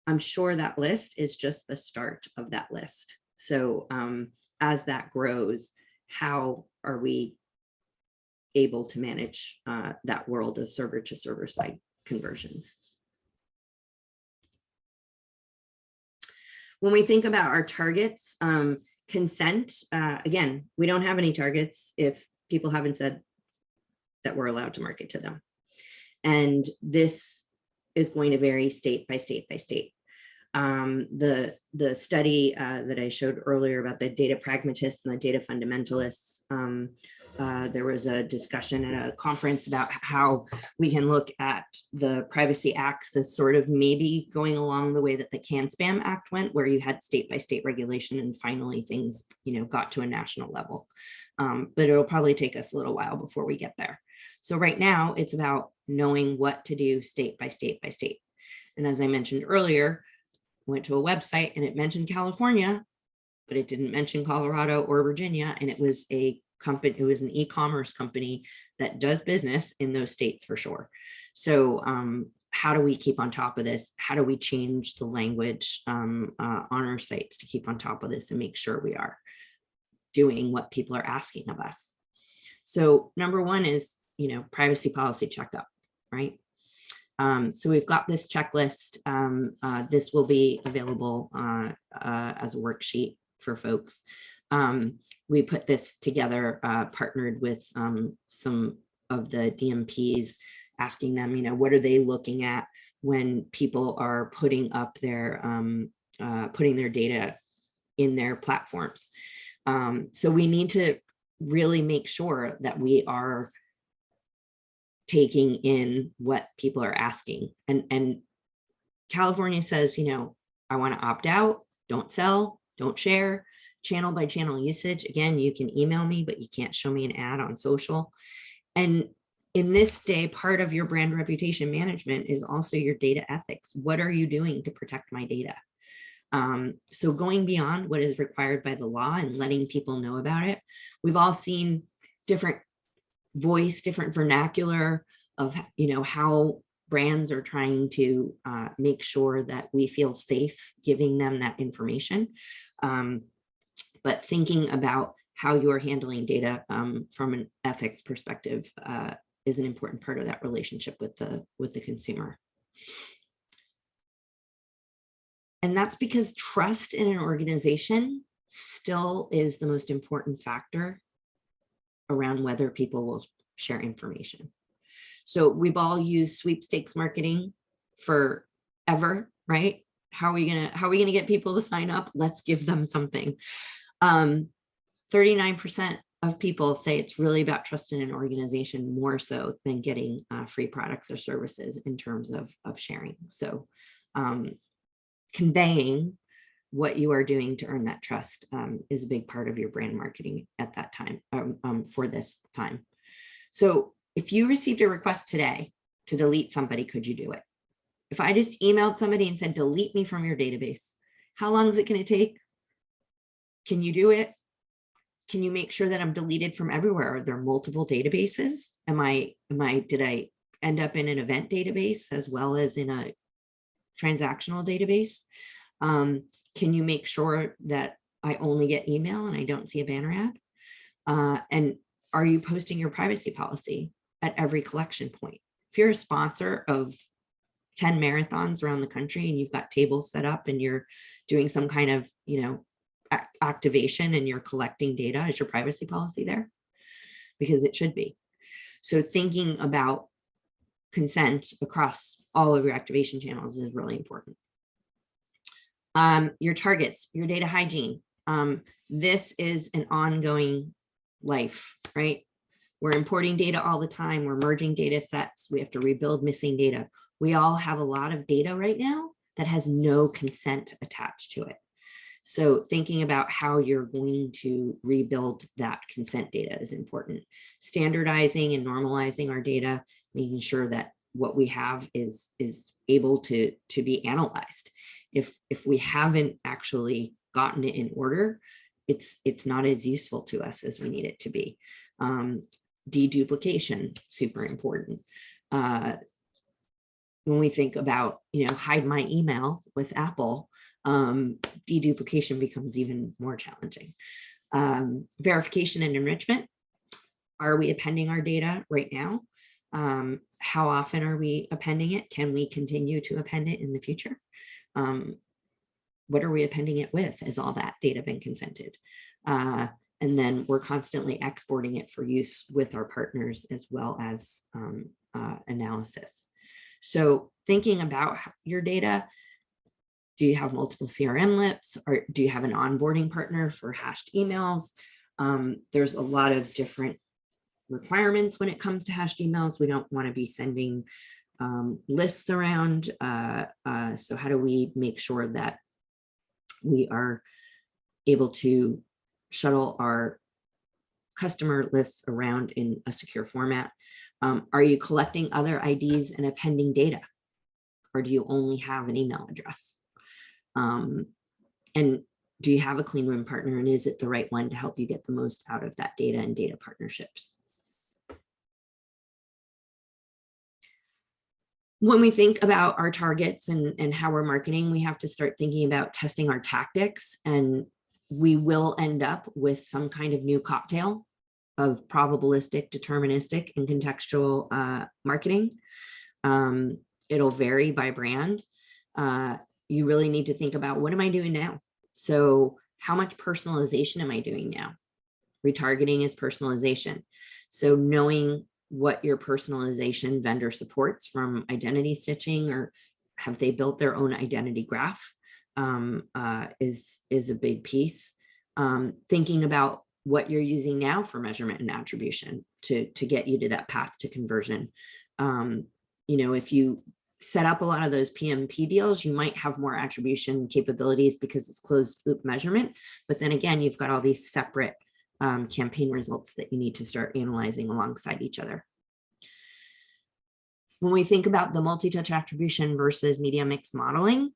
I'm sure that list is just the start of that list. So as that grows, how are we able to manage that world of server to server side conversions? When we think about our targets, consent, again, we don't have any targets if people haven't said that we're allowed to market to them. And this is going to vary state by state by state. The study that I showed earlier about the data pragmatists and the data fundamentalists, there was a discussion at a conference about how we can look at the Privacy Acts as sort of maybe going along the way that the CAN-SPAM Act went, where you had state by state regulation and finally things, you know, got to a national level. But it'll probably take us a little while before we get there. So right now it's about knowing what to do state by state by state. And as I mentioned earlier, went to a website and it mentioned California, but it didn't mention Colorado or Virginia. And it was a company, it was an e-commerce company that does business in those states for sure. So how do we keep on top of this? How do we change the language on our sites to keep on top of this and make sure we are doing what people are asking of us? So number one is, you know, privacy policy checkup, right? So we've got this checklist. This will be available as a worksheet for folks. We put this together, partnered with some of the DMPs, asking them, you know, what are they looking at when people are putting up their data in their platforms. So we need to really make sure that we are taking in what people are asking. And California says, you know, I want to opt out, don't sell, don't share, channel by channel usage. Again, you can email me, but you can't show me an ad on social. And in this day, part of your brand reputation management is also your data ethics. What are you doing to protect my data? So going beyond what is required by the law and letting people know about it. We've all seen different voice, different vernacular of, you know, how brands are trying to make sure that we feel safe giving them that information. But thinking about how you're handling data from an ethics perspective is an important part of that relationship with the consumer. And that's because trust in an organization still is the most important factor around whether people will share information. So we've all used sweepstakes marketing forever, right? How are we gonna get people to sign up? Let's give them something. 39% of people say it's really about trust in an organization more so than getting free products or services in terms of sharing. So conveying what you are doing to earn that trust is a big part of your brand marketing at that time, for this time. So if you received a request today to delete somebody, could you do it? If I just emailed somebody and said, delete me from your database, how long is it going to take? Can you do it? Can you make sure that I'm deleted from everywhere? Are there multiple databases? Did I end up in an event database as well as in a transactional database? Can you make sure that I only get email and I don't see a banner ad? And are you posting your privacy policy at every collection point? If you're a sponsor of 10 marathons around the country and you've got tables set up and you're doing some kind of, activation and you're collecting data, is your privacy policy there? Because it should be. So thinking about consent across all of your activation channels is really important. Your targets, your data hygiene. This is an ongoing life, right? We're importing data all the time. We're merging data sets. We have to rebuild missing data. We all have a lot of data right now that has no consent attached to it. So thinking about how you're going to rebuild that consent data is important. Standardizing and normalizing our data, making sure that what we have is able to be analyzed. If we haven't actually gotten it in order, it's not as useful to us as we need it to be. Deduplication, super important. When we think about, hide my email with Apple, deduplication becomes even more challenging. Verification and enrichment. Are we appending our data right now? How often are we appending it? Can we continue to append it in the future? What are we appending it with? Has all that data been consented? And then we're constantly exporting it for use with our partners as well as analysis. So thinking about your data, do you have multiple CRM lips, or do you have an onboarding partner for hashed emails? There's a lot of different requirements when it comes to hashed emails. We don't want to be sending lists around. So how do we make sure that we are able to shuttle our customer lists around in a secure format? Are you collecting other IDs and appending data? Or do you only have an email address? And do you have a clean room partner, and is it the right one to help you get the most out of that data and data partnerships? When we think about our targets and how we're marketing, we have to start thinking about testing our tactics, and we will end up with some kind of new cocktail of probabilistic, deterministic, and contextual marketing. It'll vary by brand. You really need to think about, what am I doing now? So how much personalization am I doing now? Retargeting is personalization. So knowing what your personalization vendor supports from identity stitching, or have they built their own identity graph, is a big piece. Thinking about what you're using now for measurement and attribution to get you to that path to conversion. If you set up a lot of those PMP deals, you might have more attribution capabilities because it's closed loop measurement. But then again, you've got all these separate campaign results that you need to start analyzing alongside each other. When we think about the multi-touch attribution versus media mix modeling,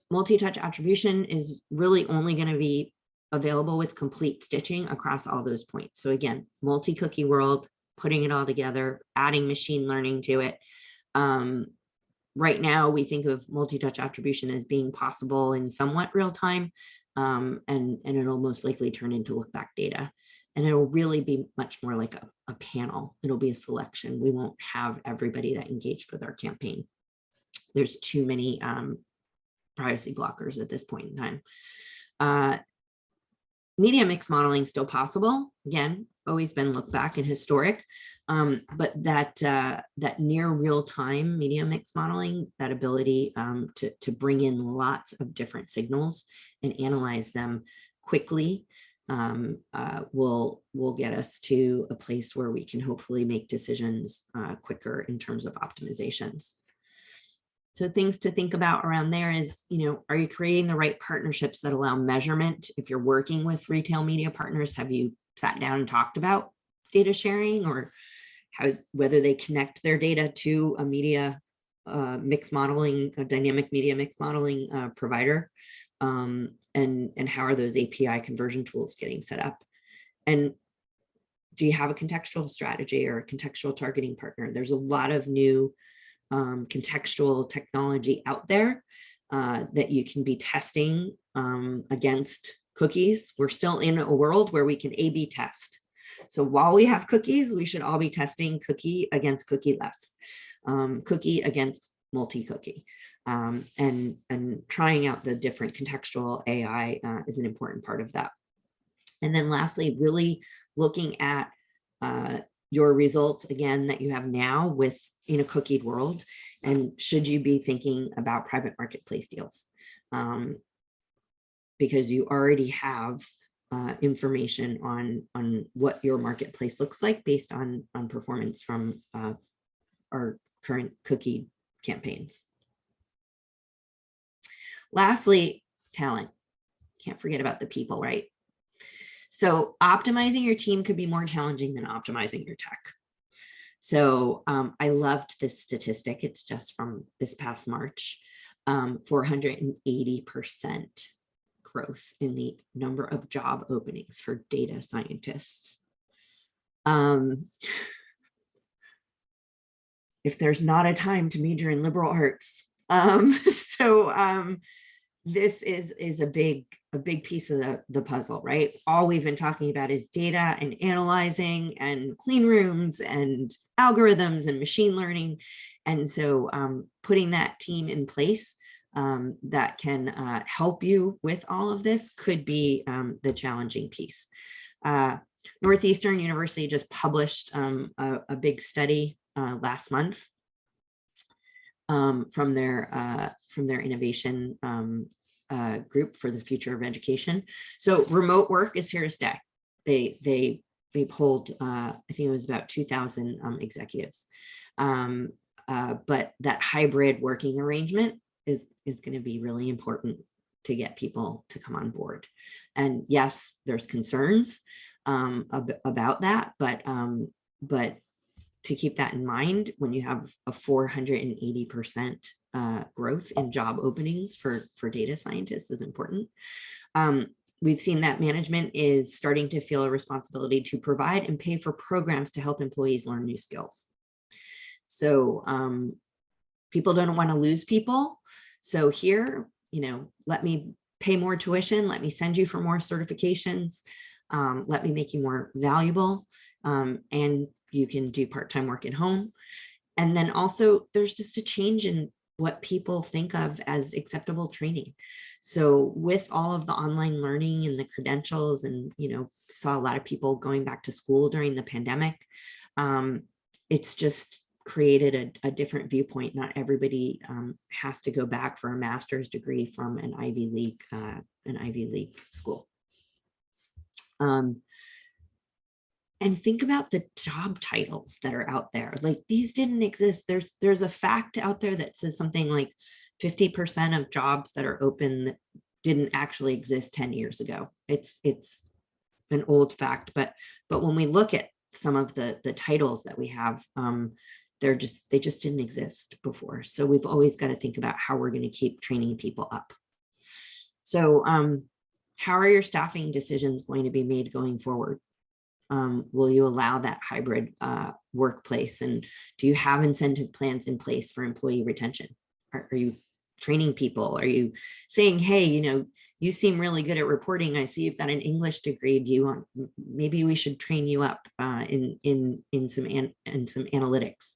multi-touch attribution is really only going to be available with complete stitching across all those points. So again, multi-cookie world, putting it all together, adding machine learning to it. Right now, we think of multi-touch attribution as being possible in somewhat real time. and it'll most likely turn into look back data. And it'll really be much more like a panel. It'll be a selection. We won't have everybody that engaged with our campaign. There's too many privacy blockers at this point in time. Media mix modeling still possible. Again, always been look back and historic, but that near real time media mix modeling, that ability to bring in lots of different signals and analyze them quickly will get us to a place where we can hopefully make decisions quicker in terms of optimizations. So things to think about around there is, are you creating the right partnerships that allow measurement? If you're working with retail media partners, have you sat down and talked about data sharing, or whether they connect their data to a media mix modeling, a dynamic media mix modeling provider? And how are those API conversion tools getting set up? And do you have a contextual strategy or a contextual targeting partner? There's a lot of new contextual technology out there that you can be testing against cookies. We're still in a world where we can A/B test. So while we have cookies, we should all be testing cookie against cookieless, cookie against multi-cookie, and trying out the different contextual AI is an important part of that. And then lastly, really looking at your results again that you have now in a cookied world, and should you be thinking about private marketplace deals, because you already have information on what your marketplace looks like based on performance from our current cookie campaigns. Lastly, talent. Can't forget about the people, right? So optimizing your team could be more challenging than optimizing your tech. So I loved this statistic. It's just from this past March, 480% growth in the number of job openings for data scientists. If there's not a time to major in liberal arts. This is a big piece of the puzzle, right? All we've been talking about is data and analyzing and clean rooms and algorithms and machine learning. And so putting that team in place that can help you with all of this could be the challenging piece. Northeastern University just published a big study last month from their innovation group for the future of education. So remote work is here to stay. They polled, I think it was about 2,000 executives. But that hybrid working arrangement is going to be really important to get people to come on board. And yes, there's concerns about that, but to keep that in mind, when you have a 480% growth in job openings for data scientists is important. We've seen that management is starting to feel a responsibility to provide and pay for programs to help employees learn new skills. So people don't want to lose people. So here, let me pay more tuition, let me send you for more certifications, let me make you more valuable, and you can do part-time work at home. And then also there's just a change in what people think of as acceptable training. So with all of the online learning and the credentials, and saw a lot of people going back to school during the pandemic, it's just created a different viewpoint. Not everybody has to go back for a master's degree from an Ivy League school. And think about the job titles that are out there. Like, these didn't exist. There's a fact out there that says something like 50% of jobs that are open that didn't actually exist 10 years ago. It's an old fact, but when we look at some of the titles that we have, they just didn't exist before. So we've always got to think about how we're going to keep training people up. So how are your staffing decisions going to be made going forward? Will you allow that hybrid workplace? And do you have incentive plans in place for employee retention? Are you training people? Are you saying, hey, you seem really good at reporting. I see you've got an English degree. Do you want, maybe we should train you up in some analytics.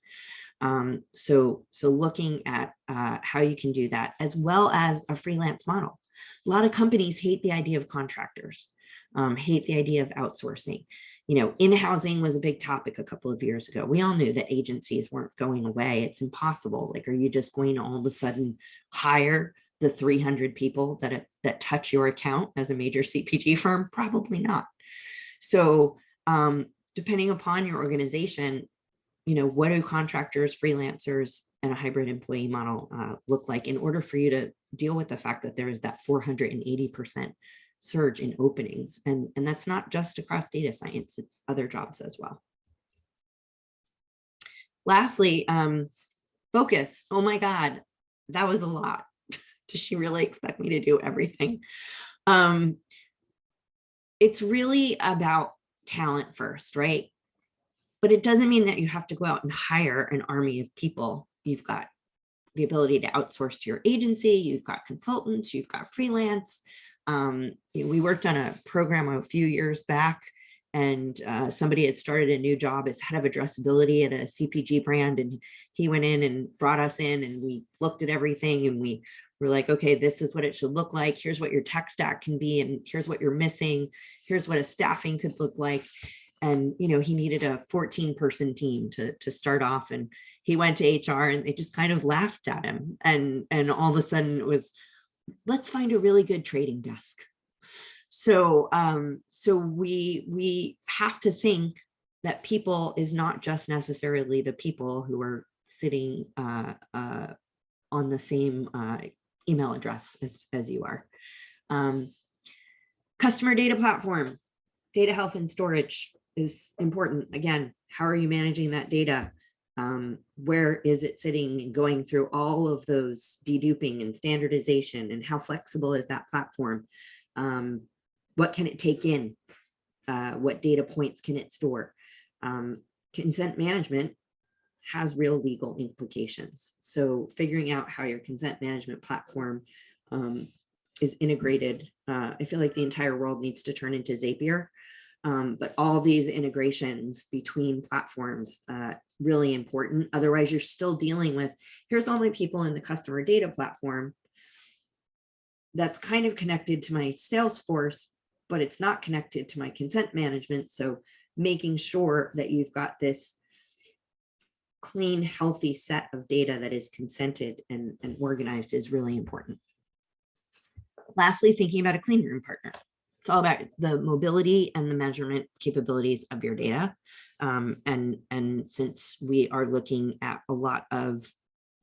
So looking at how you can do that, as well as a freelance model. A lot of companies hate the idea of contractors, hate the idea of outsourcing. In-housing was a big topic a couple of years ago. We all knew that agencies weren't going away. It's impossible. Like, are you just going to all of a sudden hire the 300 people that touch your account as a major CPG firm? Probably not. So depending upon your organization, what do contractors, freelancers, and a hybrid employee model look like in order for you to deal with the fact that there is that 480% surge in openings? And that's not just across data science, it's other jobs as well. Lastly, focus. Oh my God, that was a lot. Does she really expect me to do everything? It's really about talent first, right? But it doesn't mean that you have to go out and hire an army of people. You've got the ability to outsource to your agency. You've got consultants, you've got freelance. We worked on a program a few years back, and somebody had started a new job as head of addressability at a CPG brand. And he went in and brought us in, and we looked at everything, and we were like, okay, this is what it should look like. Here's what your tech stack can be. And here's what you're missing. Here's what a staffing could look like. And, he needed a 14-person team to start off. And he went to HR, and they just kind of laughed at him. And all of a sudden it was, let's find a really good trading desk. So we have to think that people is not just necessarily the people who are sitting on the same email address as you are. Customer data platform, data health and storage is important. Again, how are you managing that data? Where is it sitting, and going through all of those deduping and standardization, and how flexible is that platform? What can it take in? What data points can it store? Consent management has real legal implications. So figuring out how your consent management platform is integrated. I feel like the entire world needs to turn into Zapier. But all these integrations between platforms, really important. Otherwise, you're still dealing with, here's all my people in the customer data platform that's kind of connected to my Salesforce, but it's not connected to my consent management. So making sure that you've got this clean, healthy set of data that is consented and organized is really important. Lastly, thinking about a clean room partner. It's all about the mobility and the measurement capabilities of your data. And since we are looking at a lot of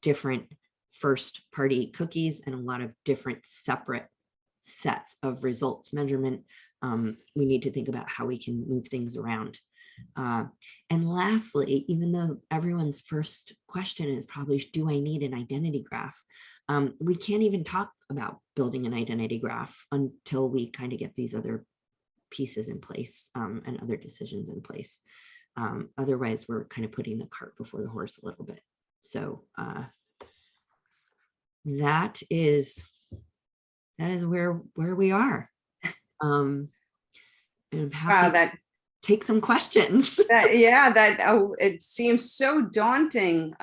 different first party cookies and a lot of different separate sets of results measurement, we need to think about how we can move things around. And lastly, even though everyone's first question is probably, do I need an identity graph? We can't even talk about building an identity graph until we kind of get these other pieces in place and other decisions in place. Otherwise, we're kind of putting the cart before the horse a little bit. So that is where we are. And I'm happy to take some questions. It seems so daunting.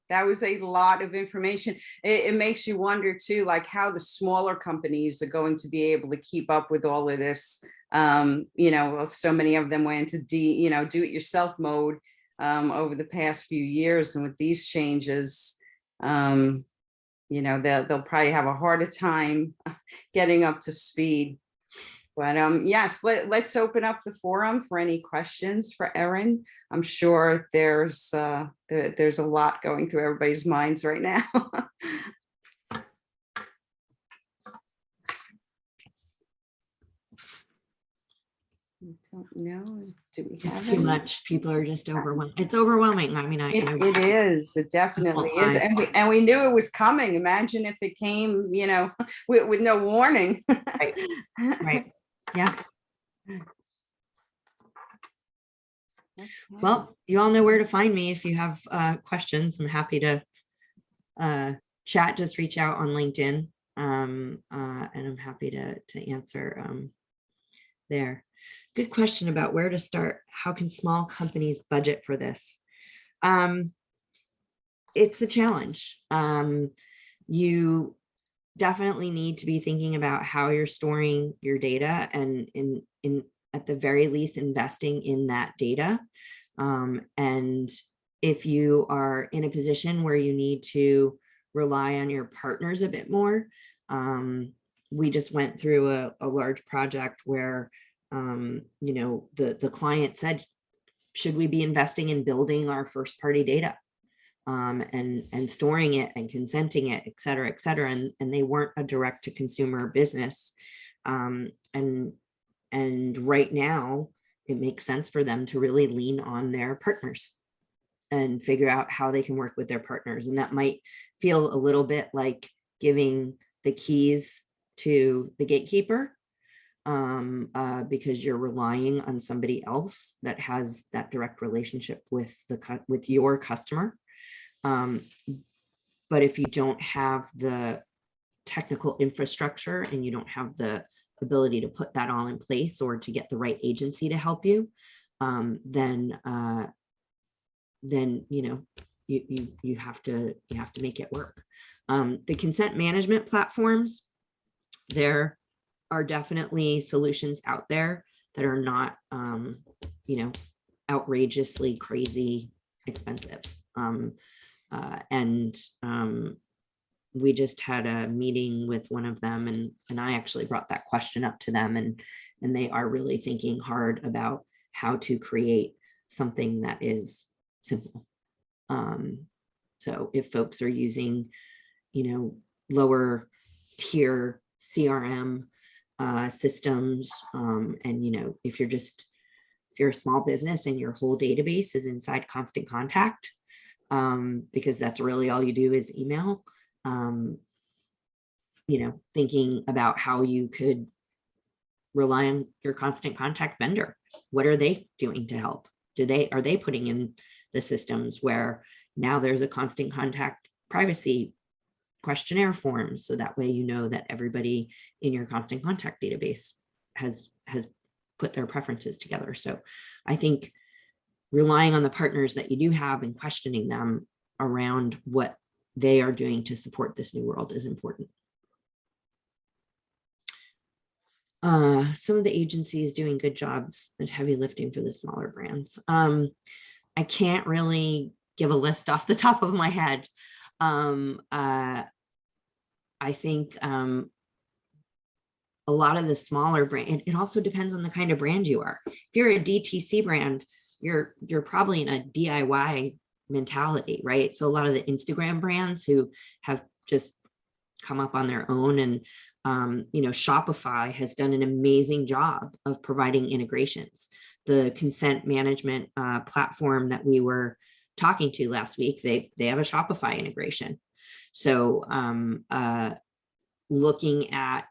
That was a lot of information. It makes you wonder too, like how the smaller companies are going to be able to keep up with all of this. So many of them went into do-it-yourself mode over the past few years, and with these changes, they'll probably have a harder time getting up to speed. But yes, let's open up the forum for any questions for Erin. I'm sure there's a lot going through everybody's minds right now. I don't know. Do we have It's too much? People are just overwhelmed. It's overwhelming. I mean, it is. It definitely is. And we knew it was coming. Imagine if it came, with no warning. Right. Yeah. Okay. Well, you all know where to find me if you have questions. I'm happy to chat, just reach out on LinkedIn, and I'm happy to answer there. Good question about where to start. How can small companies budget for this? It's a challenge. You definitely need to be thinking about how you're storing your data, and in at the very least investing in that data. And if you are in a position where you need to rely on your partners a bit more, we just went through a large project where you know, the client said, should we be investing in building our first party data? And storing it and consenting it, et cetera, and they weren't a direct to consumer business. And right now it makes sense for them to really lean on their partners and figure out how they can work with their partners. And that might feel a little bit like giving the keys to the gatekeeper, because you're relying on somebody else that has that direct relationship with your customer. But if you don't have the technical infrastructure and you don't have the ability to put that all in place or to get the right agency to help you, then you know, you have to make it work. The consent management platforms, there are definitely solutions out there that are not you know, outrageously crazy expensive. We just had a meeting with one of them, and I actually brought that question up to them, and they are really thinking hard about how to create something that is simple. So if folks are using, you know, lower tier CRM systems, and you know, if you're a small business and your whole database is inside Constant Contact, because that's really all you do is email, you know, thinking about how you could rely on your Constant Contact vendor. What are they doing to help? Are they putting in the systems where now there's a Constant Contact privacy questionnaire form, so that way you know that everybody in your Constant Contact database has put their preferences together. So I think relying on the partners that you do have and questioning them around what they are doing to support this new world is important. Some of the agencies doing good jobs at heavy lifting for the smaller brands. I can't really give a list off the top of my head. I think a lot of the smaller brand, it also depends on the kind of brand you are. If you're a DTC brand, you're probably in a DIY mentality, right? So a lot of the Instagram brands who have just come up on their own, and you know, Shopify has done an amazing job of providing integrations. The consent management platform that we were talking to last week, they have a Shopify integration. So looking at,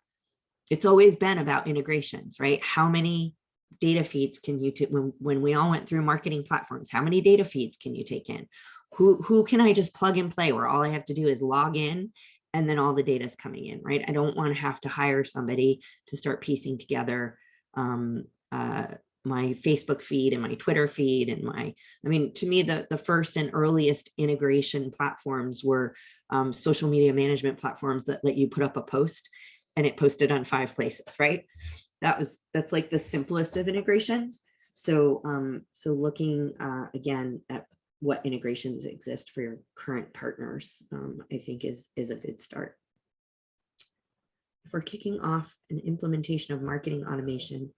it's always been about integrations, right? How many data feeds can you take when we all went through marketing platforms? How many data feeds can you take in? Who can I just plug and play where all I have to do is log in and then all the data is coming in, right? I don't want to have to hire somebody to start piecing together my Facebook feed and my Twitter feed and I mean, to me, the first and earliest integration platforms were social media management platforms that let you put up a post and it posted on 5 places, right? That's like the simplest of integrations. So looking again at what integrations exist for your current partners, I think is a good start. If we're kicking off an implementation of marketing automation,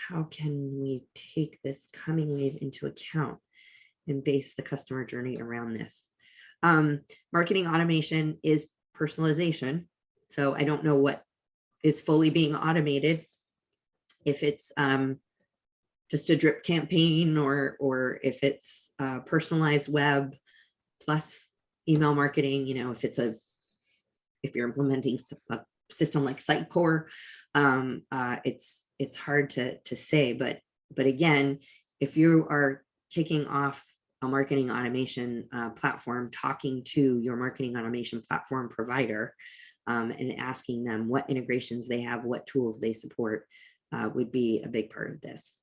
how can we take this coming wave into account and base the customer journey around this? Marketing automation is personalization. So I don't know what is fully being automated. If it's just a drip campaign or if it's personalized web plus email marketing, you know, if you're implementing a system like Sitecore, it's hard to say, but again, if you are kicking off a marketing automation platform talking to your marketing automation platform provider and asking them what integrations they have, what tools they support would be a big part of this.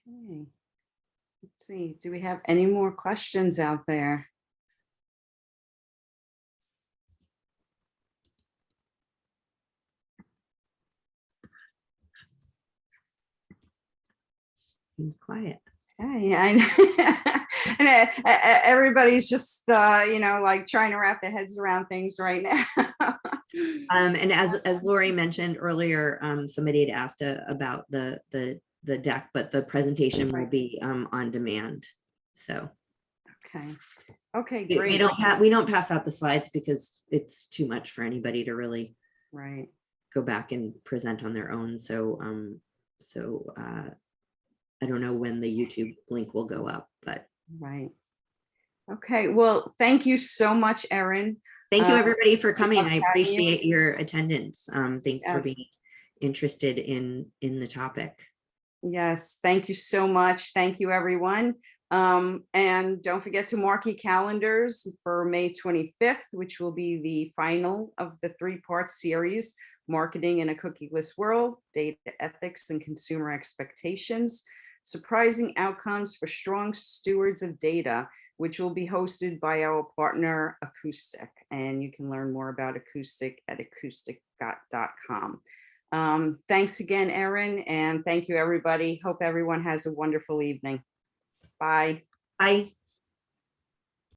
Okay. Let's see, do we have any more questions out there? Seems quiet. Yeah, I know. And everybody's just, you know, like trying to wrap their heads around things right now. And as Lori mentioned earlier, somebody had asked about the deck, but the presentation will be on demand. So Okay. Okay, we great. don't pass out the slides because it's too much for anybody to really Right. go back and present on their own. So I don't know when the YouTube link will go up, but Right. Okay, well, thank you so much, Erin. thank you everybody for coming. love I having you. appreciate your attendance. Thanks for Yes. being interested in the topic. Yes, thank you so much. Thank you, everyone. And don't forget to mark your calendars for May 25th, which will be the final of the 3-part series, Marketing in a Cookieless World, Data Ethics and Consumer Expectations, Surprising Outcomes for Strong Stewards of Data, which will be hosted by our partner Acoustic. And you can learn more about Acoustic at acoustic.com. Thanks again, Erin, and thank you, everybody. Hope everyone has a wonderful evening. Bye. Bye.